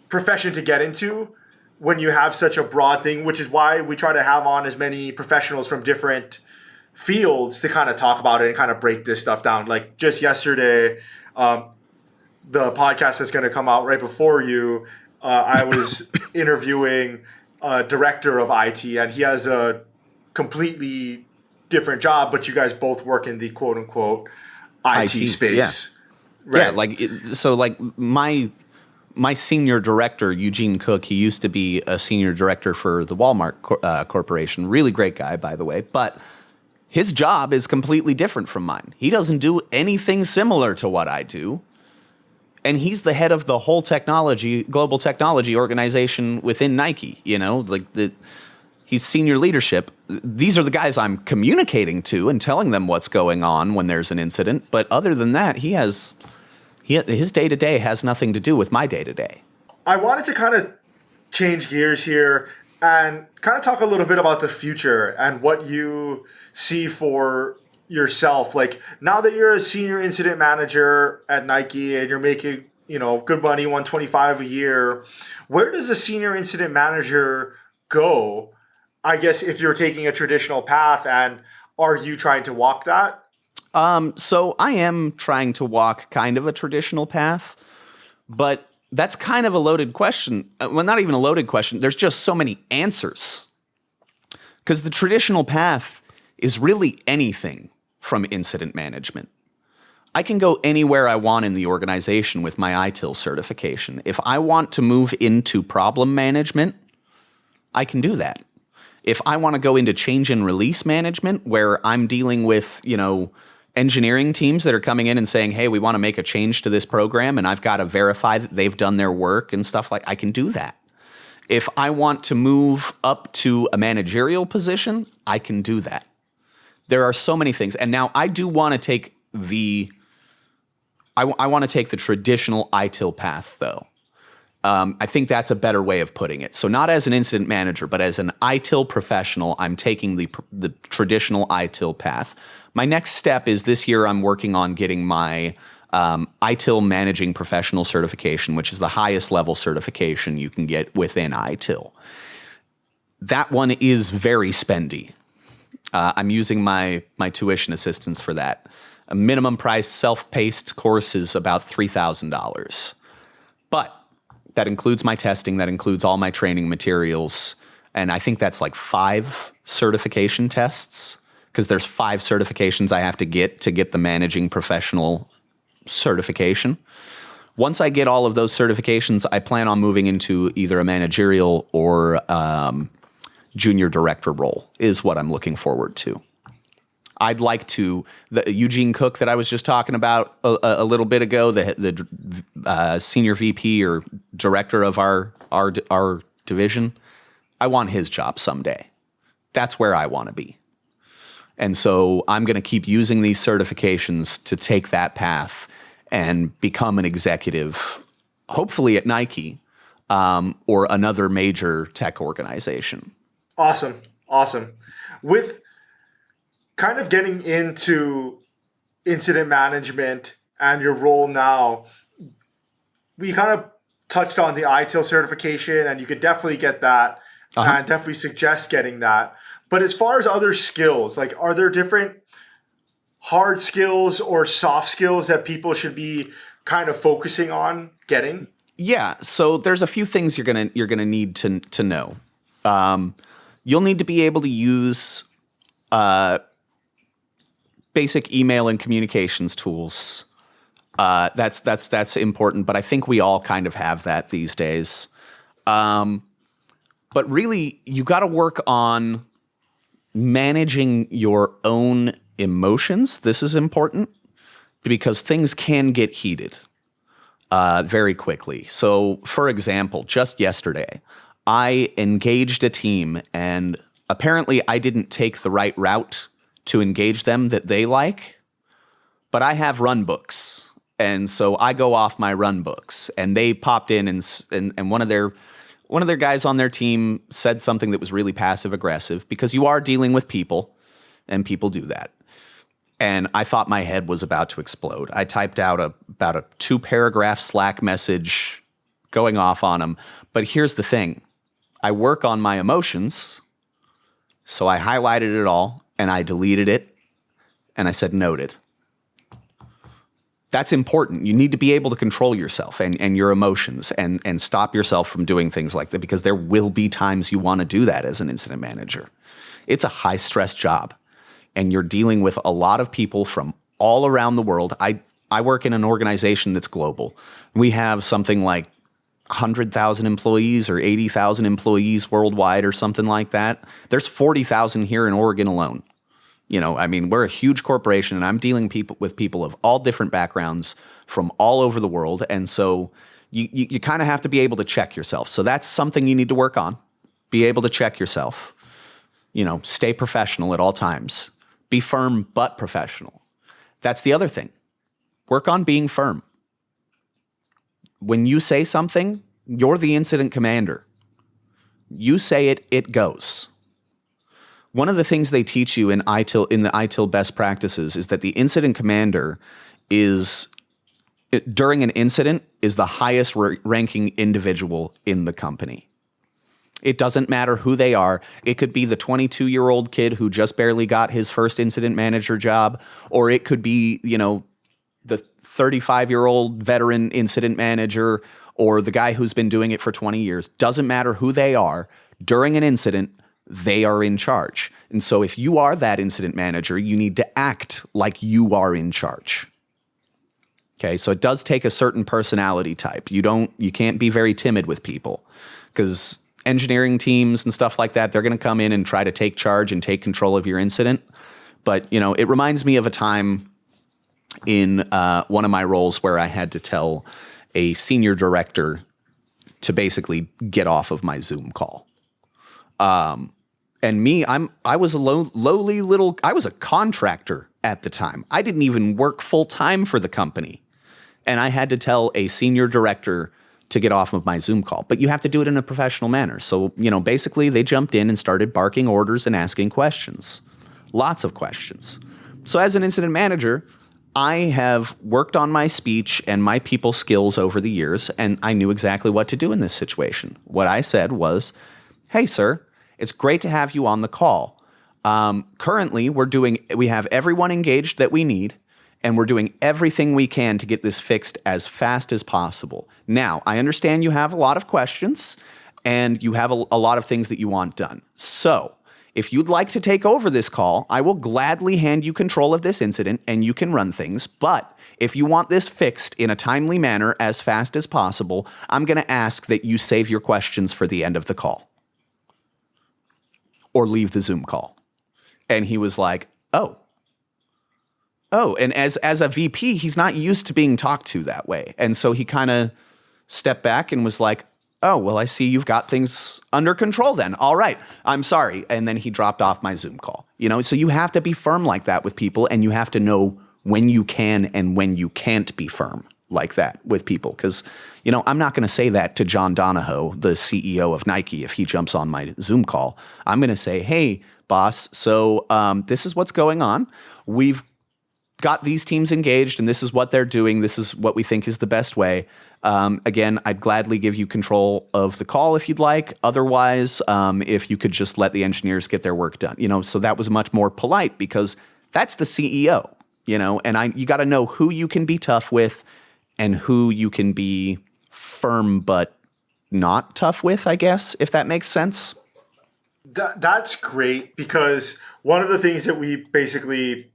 profession to get into when you have such a broad thing, which is why we try to have on as many professionals from different fields to kind of talk about it and kind of break this stuff down. Like just yesterday, the podcast that's going to come out right before you, I was interviewing a director of IT, and he has a completely different job, but you guys both work in the quote unquote IT space. Yeah. Right. Yeah, my senior director, Eugene Cook, he used to be a senior director for the Walmart Corporation. Really great guy, by the way. But his job is completely different from mine. He doesn't do anything similar to what I do. And he's the head of the whole global technology organization within Nike. He's senior leadership. These are the guys I'm communicating to and telling them what's going on when there's an incident. But other than that, his day-to-day has nothing to do with my day-to-day. I wanted to kind of change gears here and kind of talk a little bit about the future and what you see for yourself. Like, now that you're a senior incident manager at Nike and you're making, good money, $125 a year, where does a senior incident manager go? I guess if you're taking a traditional path, and are you trying to walk that? So I am trying to walk kind of a traditional path, but that's kind of a loaded question. Well, not even a loaded question. There's just so many answers. Because the traditional path is really anything from incident management. I can go anywhere I want in the organization with my ITIL certification. If I want to move into problem management, I can do that. If I want to go into change and release management, where I'm dealing with, engineering teams that are coming in and saying, hey, we want to make a change to this program, and I've got to verify that they've done their work and stuff I can do that. If I want to move up to a managerial position, I can do that. There are so many things. And now I do want to take the I want to take the traditional ITIL path, though. I think that's a better way of putting it. So not as an incident manager, but as an ITIL professional, I'm taking the traditional ITIL path. My next step is this year I'm working on getting my ITIL Managing Professional certification, which is the highest level certification you can get within ITIL. That one is very spendy. I'm using my tuition assistance for that. A minimum price self-paced course is about $3,000. But that includes my testing, that includes all my training materials, and I think that's like 5 certification tests, because there's 5 certifications I have to get the Managing Professional certification. Once I get all of those certifications, I plan on moving into either a managerial or junior director role is what I'm looking forward to. I'd like to, the Eugene Cook that I was just talking about a little bit ago, the senior VP or director of our division, I want his job someday. That's where I want to be. And so I'm going to keep using these certifications to take that path and become an executive, hopefully at Nike or another major tech organization. Awesome. With kind of getting into incident management and your role now, we kind of touched on the ITIL certification, and you could definitely get that and definitely suggest getting that. But as far as other skills, like, are there different hard skills or soft skills that people should be kind of focusing on getting? Yeah. So there's a few things you're gonna need to know. You'll need to be able to use basic email and communications tools. That's important, but I think we all kind of have that these days. But really, you got to work on managing your own emotions. This is important because things can get heated very quickly. So, for example, just yesterday, I engaged a team, and apparently I didn't take the right route to engage them that they like, but I have run books. And so I go off my run books, and they popped in and one of their guys on their team said something that was really passive aggressive, because you are dealing with people and people do that. And I thought my head was about to explode. I typed out about a 2-paragraph Slack message going off on them. But here's the thing. I work on my emotions. So I highlighted it all and I deleted it and I said noted. That's important. You need to be able to control yourself and your emotions and stop yourself from doing things like that, because there will be times you want to do that as an incident manager. It's a high stress job, and you're dealing with a lot of people from all around the world. I work in an organization that's global. We have something like 100,000 employees or 80,000 employees worldwide or something like that. There's 40,000 here in Oregon alone. You know, I mean, we're a huge corporation, and I'm dealing with people of all different backgrounds from all over the world. And so you kind of have to be able to check yourself. So that's something you need to work on. Be able to check yourself. You know, stay professional at all times. Be firm but professional. That's the other thing. Work on being firm. When you say something, you're the incident commander. You say it, it goes. One of the things they teach you in the ITIL best practices is that the incident commander during an incident is the highest ranking individual in the company. It doesn't matter who they are. It could be the 22-year-old kid who just barely got his first incident manager job, or it could be, you know, the 35-year-old veteran incident manager, or the guy who's been doing it for 20 years. Doesn't matter who they are. During an incident, they are in charge. And so if you are that incident manager, you need to act like you are in charge. Okay, so it does take a certain personality type. You can't be very timid with people, because engineering teams and stuff like that, they're going to come in and try to take charge and take control of your incident. But, you know, it reminds me of a time in one of my roles where I had to tell a senior director to basically get off of my Zoom call. And me, I was a lowly little, I was a contractor at the time. I didn't even work full time for the company. And I had to tell a senior director to get off of my Zoom call. But you have to do it in a professional manner. So, basically they jumped in and started barking orders and asking questions. Lots of questions. So as an incident manager, I have worked on my speech and my people skills over the years, and I knew exactly what to do in this situation. What I said was, hey, sir, it's great to have you on the call. Currently, we have everyone engaged that we need, and we're doing everything we can to get this fixed as fast as possible. Now, I understand you have a lot of questions, and you have a lot of things that you want done. So, if you'd like to take over this call, I will gladly hand you control of this incident and you can run things. But if you want this fixed in a timely manner as fast as possible, I'm going to ask that you save your questions for the end of the call or leave the Zoom call. And he was like, oh. And as a VP, he's not used to being talked to that way. And so he kind of stepped back and was like, oh, well, I see you've got things under control then. All right, I'm sorry. And then he dropped off my Zoom call. So you have to be firm like that with people, and you have to know when you can and when you can't be firm like that with people. Because, I'm not going to say that to John Donahoe, the CEO of Nike, if he jumps on my Zoom call. I'm going to say, hey, boss, so this is what's going on. We've got these teams engaged, and this is what they're doing. This is what we think is the best way. Again, I'd gladly give you control of the call if you'd like. Otherwise, if you could just let the engineers get their work done, so that was much more polite because that's the CEO, and you got to know who you can be tough with and who you can be firm but not tough with, I guess, if that makes sense. That's great, because one of the things that we basically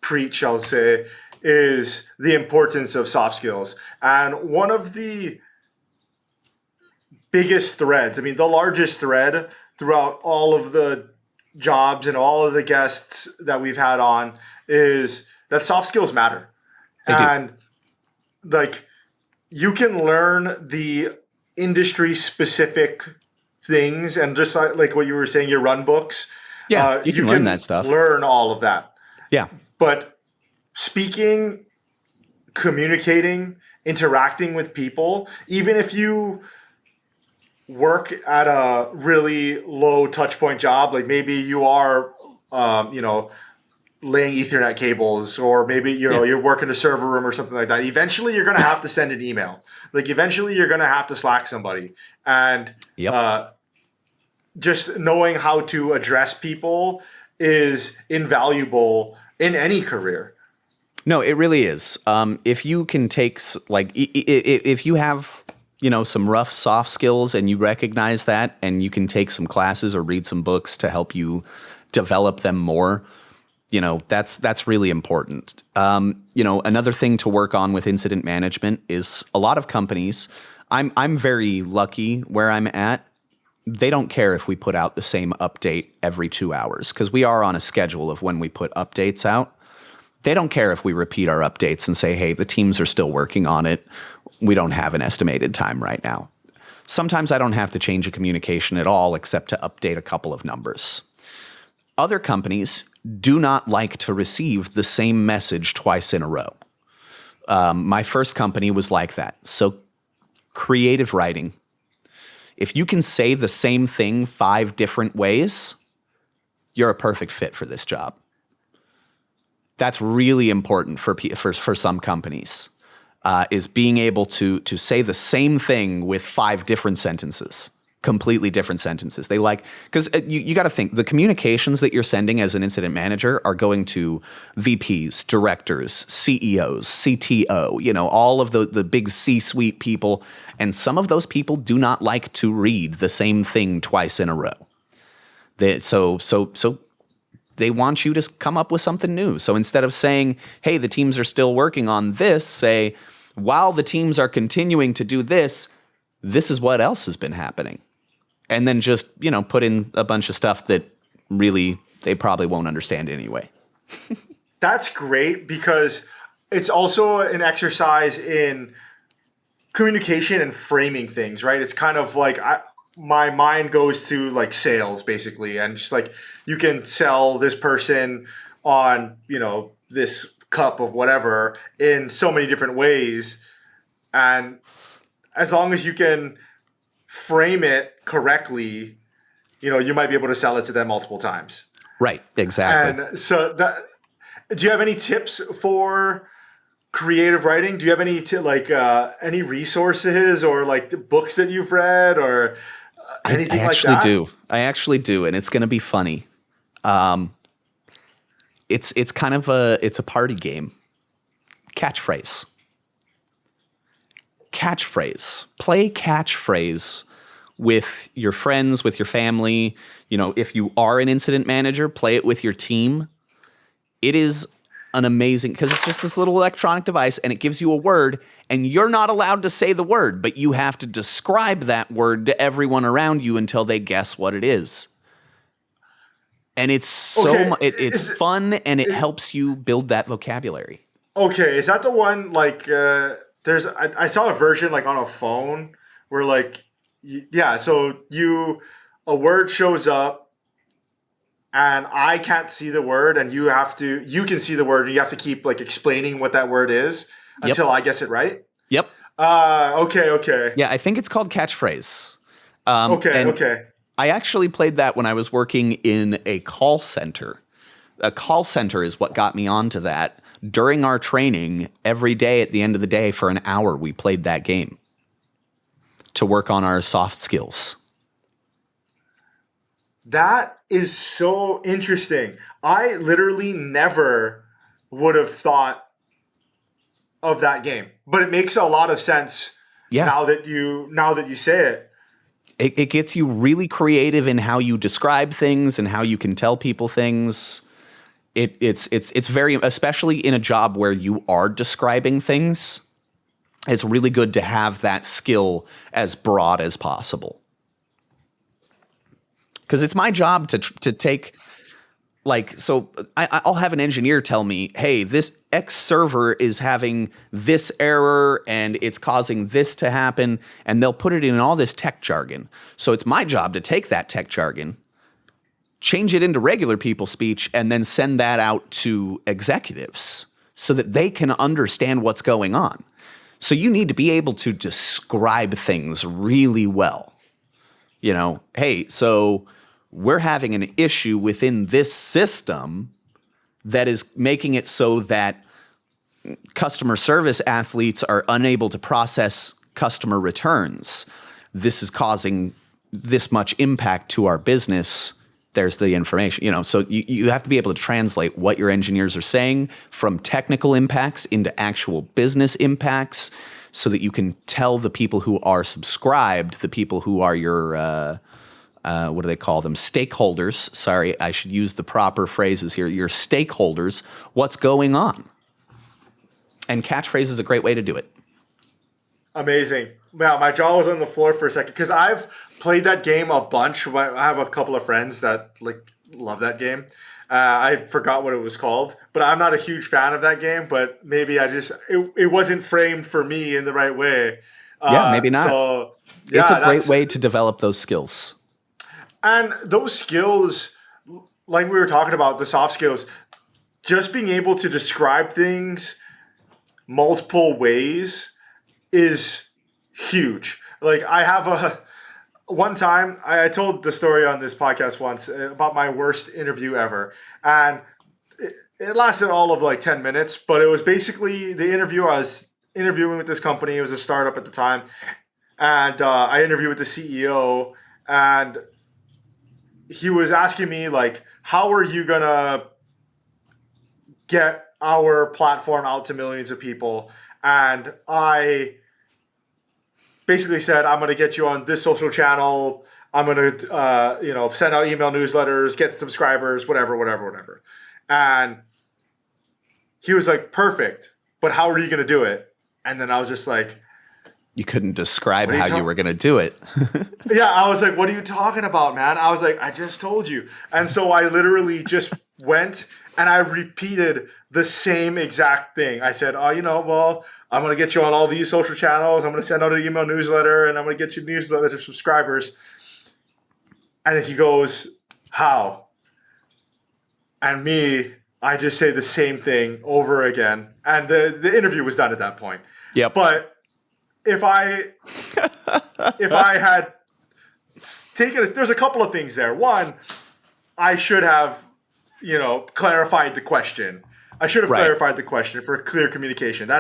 preach, I'll say, is the importance of soft skills. And one of the biggest threads, the largest thread throughout all of the jobs and all of the guests that we've had on, is that soft skills matter. And you can learn the industry specific things, and just like what you were saying, your run books. Yeah, you can learn that stuff. Learn all of that. Yeah. But speaking, communicating, interacting with people, even if you work at a really low touch point job, like maybe you are, laying Ethernet cables, or maybe, you're working a server room or something like that. Eventually you're going to have to send an email. Eventually you're going to have to Slack somebody. And just knowing how to address people is invaluable in any career. No, it really is. If you can take, if you have, some rough soft skills and you recognize that, and you can take some classes or read some books to help you develop them more, that's really important. Another thing to work on with incident management is a lot of companies. I'm very lucky where I'm at. They don't care if we put out the same update every 2 hours, because we are on a schedule of when we put updates out. They don't care if we repeat our updates and say, hey, the teams are still working on it. We don't have an estimated time right now. Sometimes I don't have to change a communication at all except to update a couple of numbers. Other companies do not like to receive the same message twice in a row. My first company was like that. So creative writing. If you can say the same thing 5 different ways, you're a perfect fit for this job. That's really important for some companies, is being able to say the same thing with 5 different sentences, completely different sentences. Because you got to think, the communications that you're sending as an incident manager are going to VPs, directors, CEOs, CTO, all of the big C-suite people. And some of those people do not like to read the same thing twice in a row. So they want you to come up with something new. So instead of saying, hey, the teams are still working on this, say, while the teams are continuing to do this, this is what else has been happening. And then just, put in a bunch of stuff that really they probably won't understand anyway. That's great, because it's also an exercise in communication and framing things, right? It's kind of like my mind goes to sales basically, and just you can sell this person on, this cup of whatever in so many different ways. And as long as you can frame it correctly, you might be able to sell it to them multiple times. Right, exactly. And so do you have any tips for creative writing? Do you have any any resources or like the books that you've read or anything I like actually that? do. I actually do, and it's going to be funny. It's kind of a party game. Catchphrase. Play catchphrase with your friends, with your family. If you are an incident manager, play it with your team. It is an amazing, because it's just this little electronic device and it gives you a word and you're not allowed to say the word, but you have to describe that word to everyone around you until they guess what it is. And it's Okay. it's fun and it helps you build that vocabulary. Okay, is that the one I saw a version like on a phone where a word shows up and I can't see the word and you can see the word and you have to keep like explaining what that word is until I guess it right? Yep. Okay. Yeah, I think it's called catchphrase. Okay. I actually played that when I was working in a call center. A call center is what got me onto that. During our training, every day at the end of the day for an hour, we played that game to work on our soft skills. That is so interesting. I literally never would have thought of that game, but it makes a lot of sense now that you say it. It gets you really creative in how you describe things and how you can tell people things. It's very, especially in a job where you are describing things, it's really good to have that skill as broad as possible. Because it's my job to take, I'll have an engineer tell me, hey, this X server is having this error and it's causing this to happen, and they'll put it in all this tech jargon. So it's my job to take that tech jargon, change it into regular people speech, and then send that out to executives so that they can understand what's going on. So you need to be able to describe things really well. Hey, so we're having an issue within this system that is making it so that customer service athletes are unable to process customer returns. This is causing this much impact to our business. There's the information, so you have to be able to translate what your engineers are saying from technical impacts into actual business impacts so that you can tell the people who are subscribed, the people who are your, what do they call them? Stakeholders. Sorry, I should use the proper phrases here. Your stakeholders, what's going on. And catchphrase is a great way to do it. Amazing. Wow, my jaw was on the floor for a second because I've played that game a bunch. I have a couple of friends that love that game. I forgot what it was called, but I'm not a huge fan of that game. But maybe it wasn't framed for me in the right way. Maybe not. So it's a great way to develop those skills. And those skills, like we were talking about, the soft skills, just being able to describe things multiple ways is huge. Like I have one time I told the story on this podcast once about my worst interview ever. And it lasted all of 10 minutes, but it was basically the interview. I was interviewing with this company. It was a startup at the time. And I interviewed with the CEO and he was asking me how are you going to get our platform out to millions of people? And I basically said, I'm going to get you on this social channel. I'm going to, send out email newsletters, get subscribers, whatever. And he was like, perfect. But how are you going to do it? And then I was just like, you couldn't describe how you were going to do it. Yeah, I was like, what are you talking about, man? I was like, I just told you. And so I literally just went and I repeated the same exact thing. I said, I'm going to get you on all these social channels. I'm going to send out an email newsletter and I'm going to get you newsletters of subscribers. And then he goes, how? And me, I just say the same thing over again. And the interview was done at that point. Yep. But if I had taken there's a couple of things there. One, I should have, clarified the question. I should have Right. clarified the question for clear communication.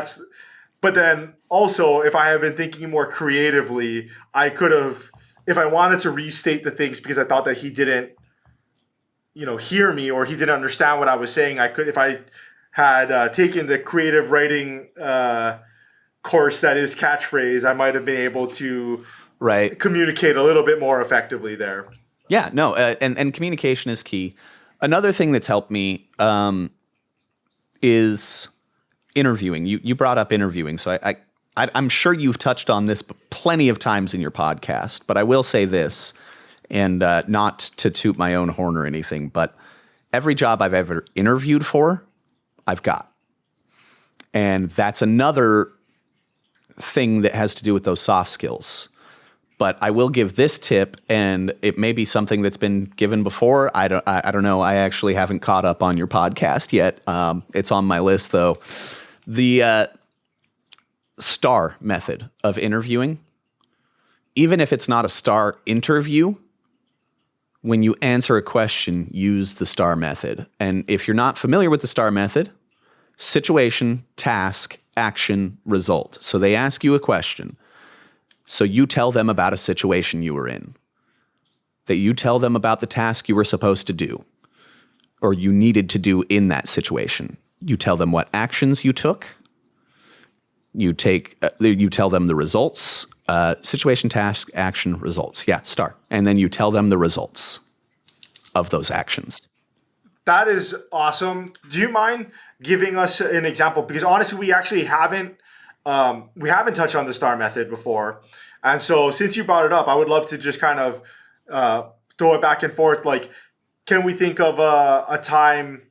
But then also, if I had been thinking more creatively, I could have, if I wanted to restate the things because I thought that he didn't, hear me or he didn't understand what I was saying, I could, if I had taken the creative writing course that is catchphrase, I might have been able to Right. communicate a little bit more effectively there. Yeah, no, and communication is key. Another thing that's helped me is interviewing. You brought up interviewing, so I'm sure you've touched on this plenty of times in your podcast, but I will say this, and not to toot my own horn or anything, but every job I've ever interviewed for, I've got. And that's another thing that has to do with those soft skills. But I will give this tip, and it may be something that's been given before. I don't know. I actually haven't caught up on your podcast yet. It's on my list, though. The STAR method of interviewing, even if it's not a STAR interview, when you answer a question, use the STAR method. And if you're not familiar with the STAR method, situation, task, action, result. So they ask you a question. So you tell them about a situation you were in, that you tell them about the task you were supposed to do or you needed to do in that situation. You tell them what actions you took. You tell them the results, situation, task, action, results. Yeah, STAR. And then you tell them the results of those actions. That is awesome. Do you mind giving us an example? Because honestly, we actually haven't touched on the STAR method before. And so since you brought it up, I would love to just kind of throw it back and forth. Like, can we think of a time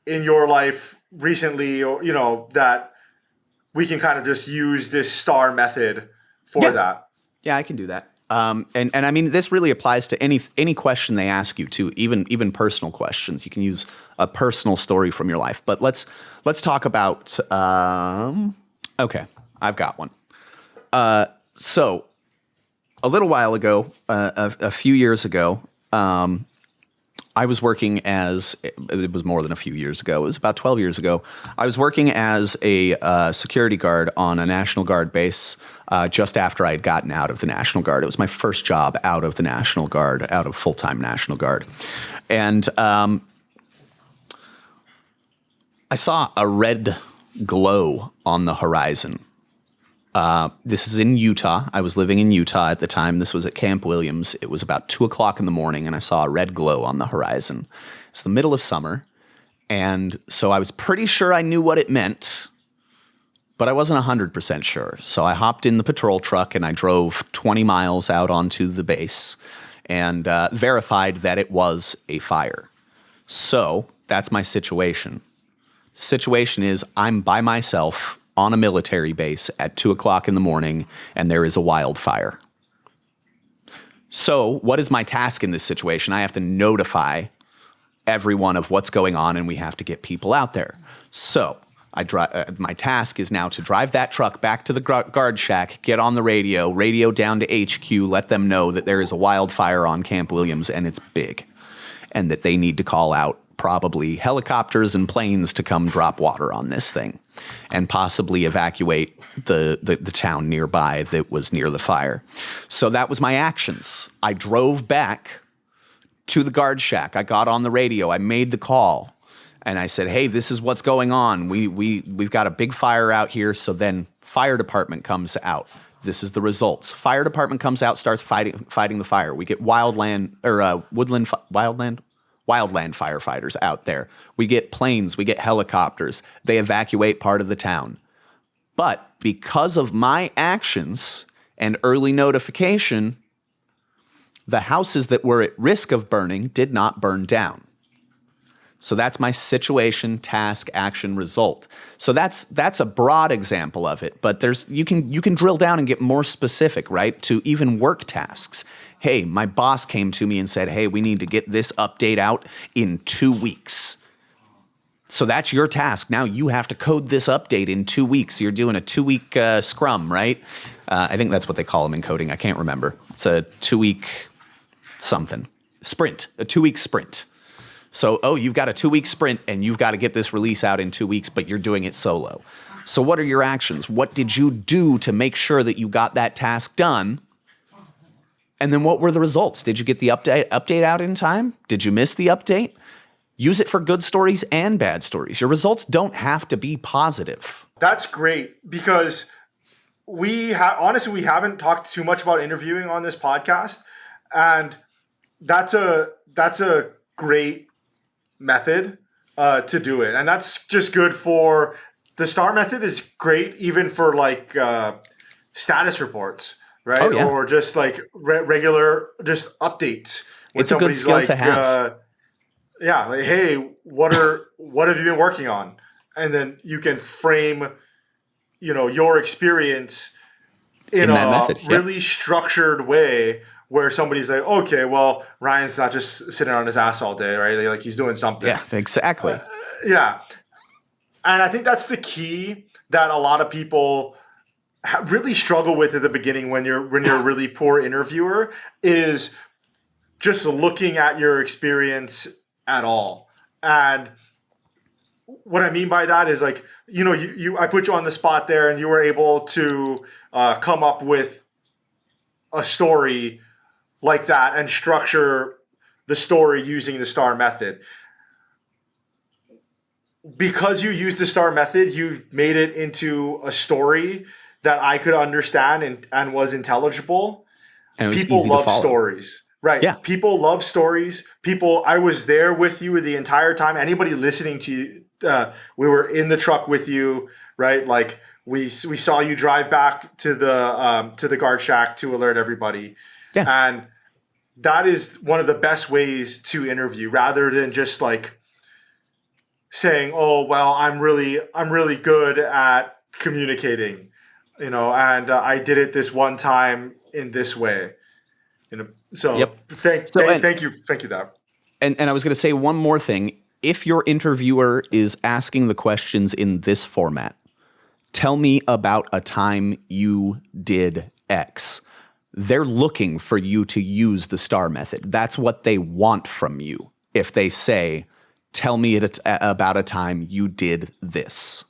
in your life recently, or, that we can kind of just use this STAR method for that? Yeah, I can do that. And I mean, this really applies to any question they ask you too, even personal questions. You can use a personal story from your life. But let's talk about. Okay, I've got one. So a little while ago, a few years ago, I was working it was more than a few years ago. It was about 12 years ago. I was working as a security guard on a National Guard base just after I had gotten out of the National Guard. It was my first job out of the National Guard, out of full-time National Guard. And I saw a red glow on the horizon. This is in Utah. I was living in Utah at the time. This was at Camp Williams. It was about 2:00 in the morning, and I saw a red glow on the horizon. It's the middle of summer, and so I was pretty sure I knew what it meant, but I wasn't 100% sure. So I hopped in the patrol truck, and I drove 20 miles out onto the base and verified that it was a fire. So that's my situation. Situation is I'm by myself on a military base at 2:00 in the morning, and there is a wildfire. So what is my task in this situation? I have to notify everyone of what's going on, and we have to get people out there. So my task is now to drive that truck back to the guard shack, get on the radio down to HQ, let them know that there is a wildfire on Camp Williams, and it's big, and that they need to call out probably helicopters and planes to come drop water on this thing and possibly evacuate the town nearby that was near the fire. So that was my actions. I drove back to the guard shack. I got on the radio. I made the call and I said, hey, this is what's going on. We've got a big fire out here. So then fire department comes out. This is the results. Fire department comes out, starts fighting the fire. We get wildland firefighters out there. We get planes, we get helicopters. They evacuate part of the town. But because of my actions and early notification, the houses that were at risk of burning did not burn down. So that's my situation, task, action, result. So that's a broad example of it, but you can drill down and get more specific, right? To even work tasks. Hey, my boss came to me and said, hey, we need to get this update out in 2 weeks. So that's your task. Now you have to code this update in 2 weeks. You're doing a 2-week scrum, right? I think that's what they call them in coding. I can't remember. It's a 2-week something. Sprint, a 2-week sprint. So, you've got a 2-week sprint and you've got to get this release out in 2 weeks, but you're doing it solo. So what are your actions? What did you do to make sure that you got that task done? And then what were the results? Did you get the update out in time? Did you miss the update? Use it for good stories and bad stories. Your results don't have to be positive. That's great, because honestly, we haven't talked too much about interviewing on this podcast, and that's a great method to do it. And that's just good for the STAR method is great even for like status reports, right? Oh, yeah. Or just like regular just updates. When it's a good skill to have. Yeah, like, hey, what have you been working on? And then you can frame, your experience in a method, really structured way where somebody's like, okay, well, Ryan's not just sitting on his ass all day, right? Like he's doing something. Yeah, exactly. Yeah. And I think that's the key that a lot of people really struggle with at the beginning when you're a really poor interviewer, is just looking at your experience at all. And what I mean by that is like, I put you on the spot there and you were able to come up with a story like that and structure the story using the STAR method. Because you used the STAR method, you made it into a story that I could understand and was intelligible. And people love stories. Right. Yeah. People love stories. I was there with you the entire time. Anybody listening to you, we were in the truck with you, right? Like we saw you drive back to the guard shack to alert everybody. Yeah. And that is one of the best ways to interview, rather than just like saying, "Oh, well, I'm really good at communicating, and I did it this one time in this way." So yep. Thank you, Dave. And I was going to say one more thing. If your interviewer is asking the questions in this format, tell me about a time you did X. They're looking for you to use the STAR method. That's what they want from you. If they say, tell me about a time you did this.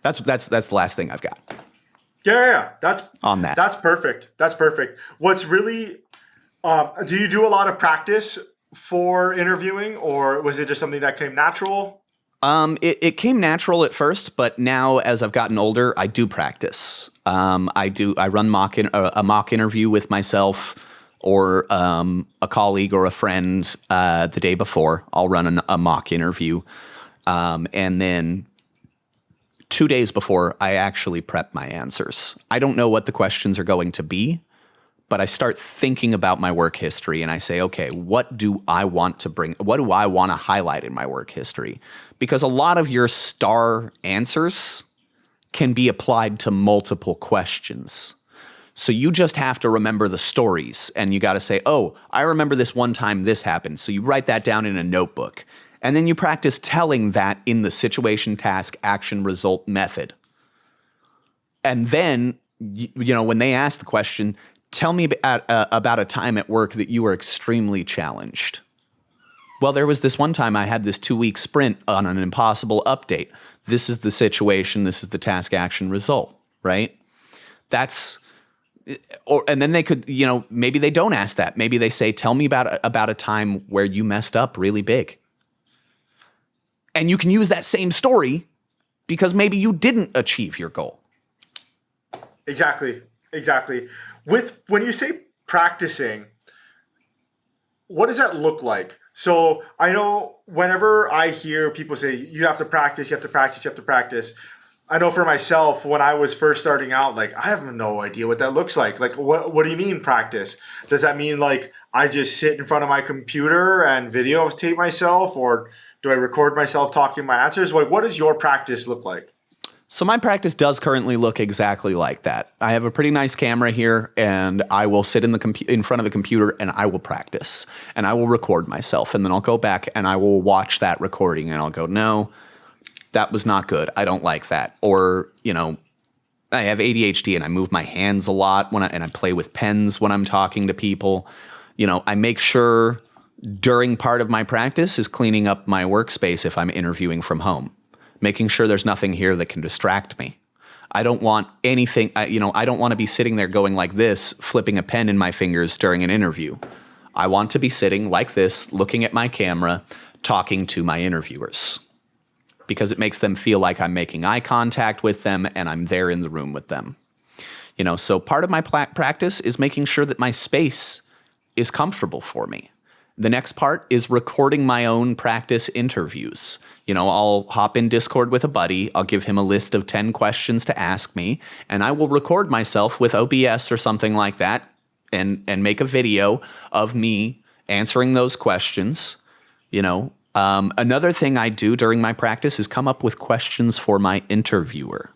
That's the last thing I've got. Yeah. That's on that. That's perfect. What's really, do you do a lot of practice for interviewing, or was it just something that came natural? It came natural at first, but now as I've gotten older, I do practice. I run a mock interview with myself or a colleague or a friend the day before. I'll run a mock interview. And then 2 days before, I actually prep my answers. I don't know what the questions are going to be, but I start thinking about my work history and I say, okay, what do I want to highlight in my work history? Because a lot of your STAR answers can be applied to multiple questions. So you just have to remember the stories, and you got to say, oh, I remember this one time this happened. So you write that down in a notebook, and then you practice telling that in the situation, task, action, result method. And then, when they ask the question, tell me about a time at work that you were extremely challenged. Well, there was this one time I had this 2-week sprint on an impossible update. This is the situation. This is the task, action, result, right? And then they could, maybe they don't ask that. Maybe they say, tell me about a time where you messed up really big. And you can use that same story because maybe you didn't achieve your goal. Exactly. When you say practicing, what does that look like? So I know whenever I hear people say you have to practice, I know for myself, when I was first starting out, like I have no idea what that looks like. Like, what do you mean practice? Does that mean like I just sit in front of my computer and videotape myself, or do I record myself talking my answers? Like, what does your practice look like? So my practice does currently look exactly like that. I have a pretty nice camera here, and I will sit in front of the computer and I will practice, and I will record myself, and then I'll go back and I will watch that recording, and I'll go, no, That was not good. I don't like that. Or, I have ADHD and I move my hands a lot and I play with pens when I'm talking to people. I make sure during part of my practice is cleaning up my workspace if I'm interviewing from home, making sure there's nothing here that can distract me. I don't want anything, I don't want to be sitting there going like this, flipping a pen in my fingers during an interview. I want to be sitting like this, looking at my camera, talking to my interviewers, because it makes them feel like I'm making eye contact with them and I'm there in the room with them. So part of my practice is making sure that my space is comfortable for me. The next part is recording my own practice interviews. I'll hop in Discord with a buddy. I'll give him a list of 10 questions to ask me, and I will record myself with OBS or something like that and make a video of me answering those questions. Another thing I do during my practice is come up with questions for my interviewer.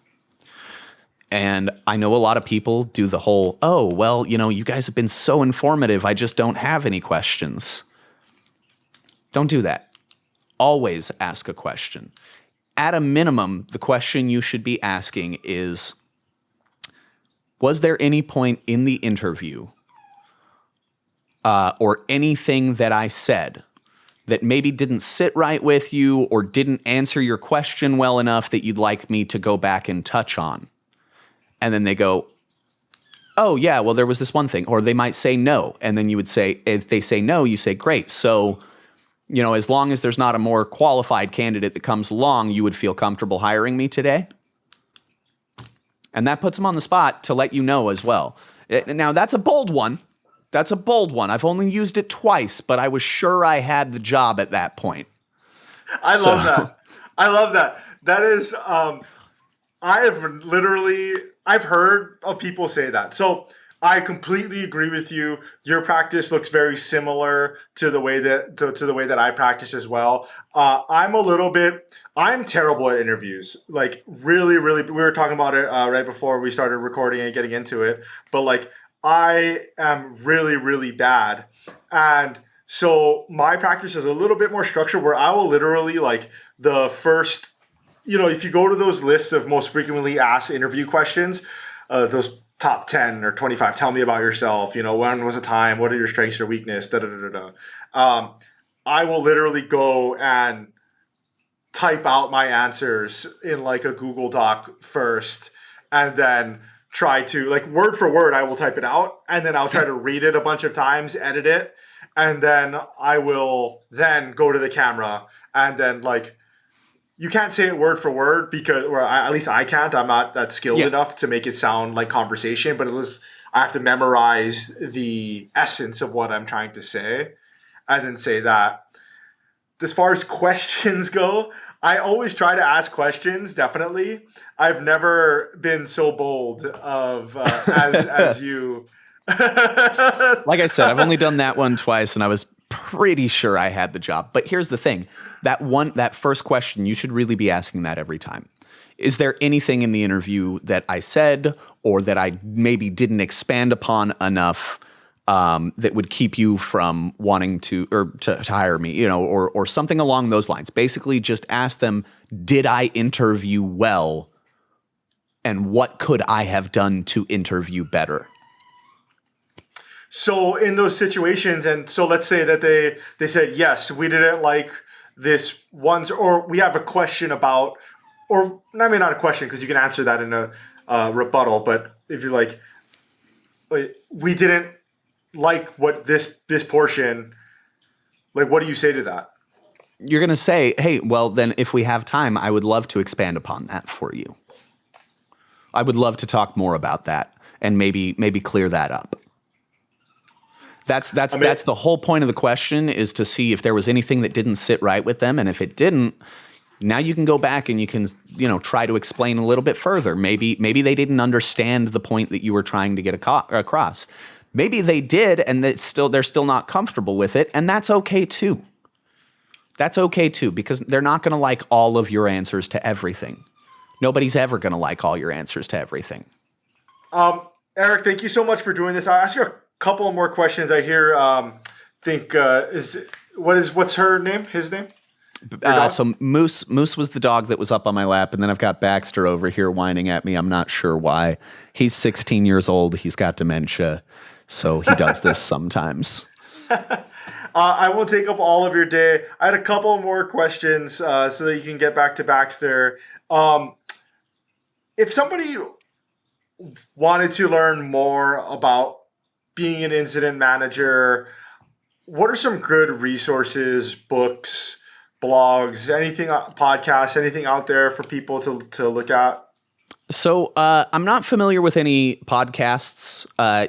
And I know a lot of people do the whole, oh, well, you guys have been so informative, I just don't have any questions. Don't do that. Always ask a question. At a minimum, the question you should be asking is, was there any point in the interview or anything that I said that maybe didn't sit right with you or didn't answer your question well enough that you'd like me to go back and touch on? And then they go, oh, yeah, well, there was this one thing. Or they might say no. And then you would say, if they say no, you say, great. So, as long as there's not a more qualified candidate that comes along, you would feel comfortable hiring me today? And that puts them on the spot to let you know as well. Now, that's a bold one. I've only used it twice, but I was sure I had the job at that point. I love that. That is, I've heard of people say that. So I completely agree with you. Your practice looks very similar to the way that I practice as well. I'm terrible at interviews. Like really, really, we were talking about it right before we started recording and getting into it. But like, I am really, really bad. And so my practice is a little bit more structured where I will literally like the first, if you go to those lists of most frequently asked interview questions, those top 10 or 25, tell me about yourself, when was a time, what are your strengths or weakness, I will literally go and type out my answers in like a Google Doc first, and then try to, like, word for word, I will type it out, and then I'll try to read it a bunch of times, edit it, and then I will then go to the camera, and then, like, you can't say it word for word because, or at least I can't. I'm not that skilled enough to make it sound like conversation, but I have to memorize the essence of what I'm trying to say, and then say that. As far as questions go, I always try to ask questions, definitely. I've never been so bold as you. Like I said, I've only done that one twice, and I was pretty sure I had the job. But here's the thing. That first question, you should really be asking that every time. Is there anything in the interview that I said or that I maybe didn't expand upon enough that would keep you from wanting to hire me, or something along those lines? Basically, just ask them, did I interview well? And what could I have done to interview better? So in those situations, and so let's say that they said, yes, we didn't like this once, or we have a question about, or I mean, not a question because you can answer that in a rebuttal, but if you're like, we didn't like what this portion, like, what do you say to that? You're going to say, hey, well, then if we have time, I would love to expand upon that for you. I would love to talk more about that and maybe clear that up. That's the whole point of the question, is to see if there was anything that didn't sit right with them. And if it didn't, now you can go back and you can, try to explain a little bit further. Maybe they didn't understand the point that you were trying to get across. Maybe they did, and they're still not comfortable with it. And that's okay too. That's okay too, because they're not going to like all of your answers to everything. Nobody's ever going to like all your answers to everything. Eric, thank you so much for doing this. I'll ask you a couple more questions. I hear, what's her name? His name? So Moose was the dog that was up on my lap, and then I've got Baxter over here whining at me. I'm not sure why. He's 16 years old. He's got dementia, so he does this sometimes. I will take up all of your day. I had a couple more questions so that you can get back to Baxter. If somebody wanted to learn more about being an incident manager, what are some good resources, books, blogs, anything, podcasts, anything out there for people to look at? So I'm not familiar with any podcasts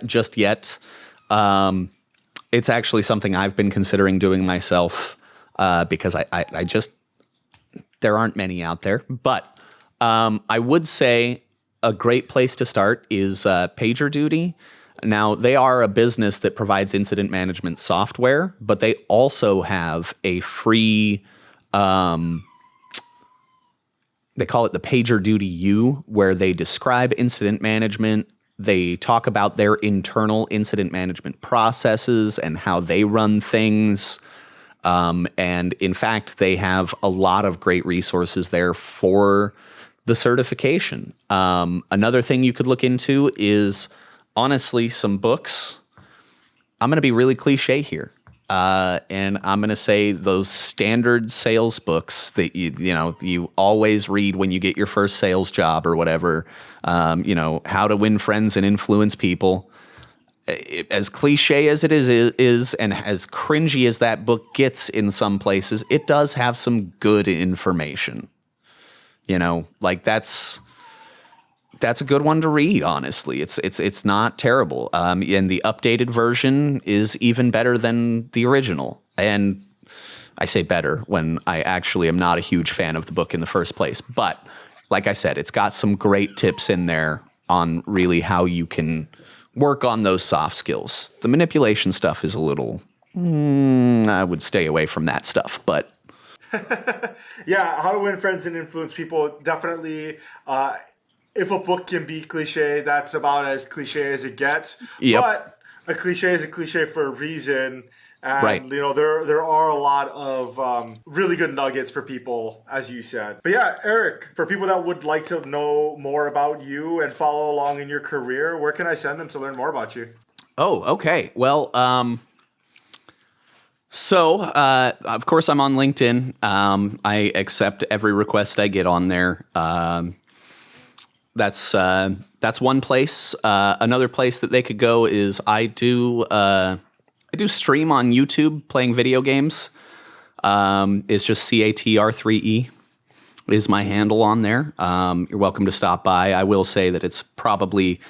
just yet. It's actually something I've been considering doing myself because I just, there aren't many out there. But I would say a great place to start is PagerDuty. Now, they are a business that provides incident management software, but they also have a free, they call it the PagerDuty U, where they describe incident management. They talk about their internal incident management processes and how they run things. And in fact, they have a lot of great resources there for the certification. Another thing you could look into is, honestly, some books. I'm going to be really cliche here. And I'm going to say those standard sales books that you always read when you get your first sales job or whatever, How to Win Friends and Influence People. As cliche as it is, and as cringy as that book gets in some places, it does have some good information. That's a good one to read, honestly. It's not terrible. And the updated version is even better than the original. And I say better when I actually am not a huge fan of the book in the first place. But like I said, it's got some great tips in there on really how you can work on those soft skills. The manipulation stuff is a little, I would stay away from that stuff, but. Yeah, How to Win Friends and Influence People, definitely. If a book can be cliche, that's about as cliche as it gets. Yep. But a cliche is a cliche for a reason. And, right. There are a lot of really good nuggets for people, as you said. But yeah, Eric, for people that would like to know more about you and follow along in your career, where can I send them to learn more about you? Oh, okay. Well, of course, I'm on LinkedIn. I accept every request I get on there. That's one place. Another place that they could go is I do stream on YouTube playing video games. It's just CATR3E is my handle on there. You're welcome to stop by. I will say that it's probably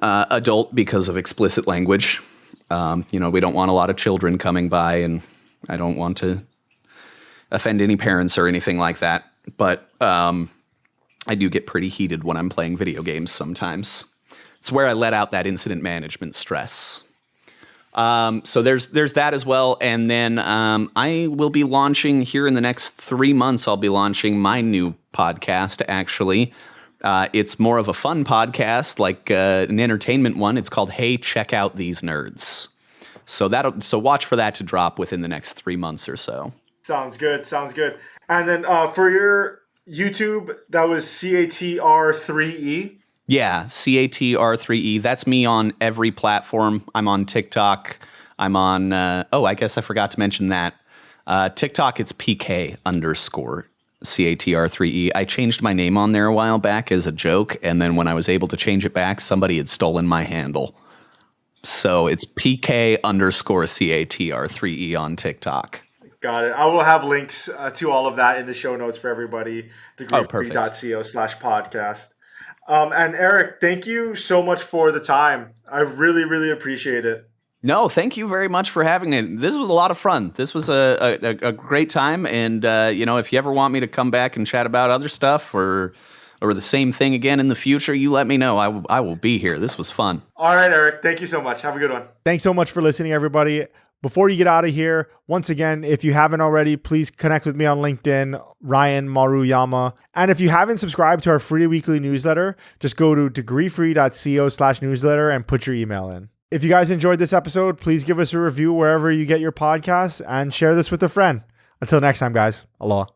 adult because of explicit language. We don't want a lot of children coming by, and I don't want to offend any parents or anything like that. But I do get pretty heated when I'm playing video games sometimes. It's where I let out that incident management stress. So there's that as well. And then I will be launching here in the next 3 months, I'll be launching my new podcast, actually. It's more of a fun podcast, like an entertainment one. It's called Hey, Check Out These Nerds. So watch for that to drop within the next 3 months or so. Sounds good. And then for your YouTube, that was CATR3E? Yeah, CATR3E. That's me on every platform. I'm on TikTok. I'm on, I guess I forgot to mention that. TikTok, it's PK_CATR3E. I changed my name on there a while back as a joke, and then when I was able to change it back, somebody had stolen my handle. So it's PK_CATR3E on TikTok. Got it. I will have links to all of that in the show notes for everybody. thegriefree.co/podcast. And Eric, thank you so much for the time. I really, really appreciate it. No, thank you very much for having me. This was a lot of fun. This was a great time. And, if you ever want me to come back and chat about other stuff or the same thing again in the future, you let me know. I will be here. This was fun. All right, Eric. Thank you so much. Have a good one. Thanks so much for listening, everybody. Before you get out of here, once again, if you haven't already, please connect with me on LinkedIn, Ryan Maruyama. And if you haven't subscribed to our free weekly newsletter, just go to degreefree.co/newsletter and put your email in. If you guys enjoyed this episode, please give us a review wherever you get your podcasts and share this with a friend. Until next time, guys. Aloha.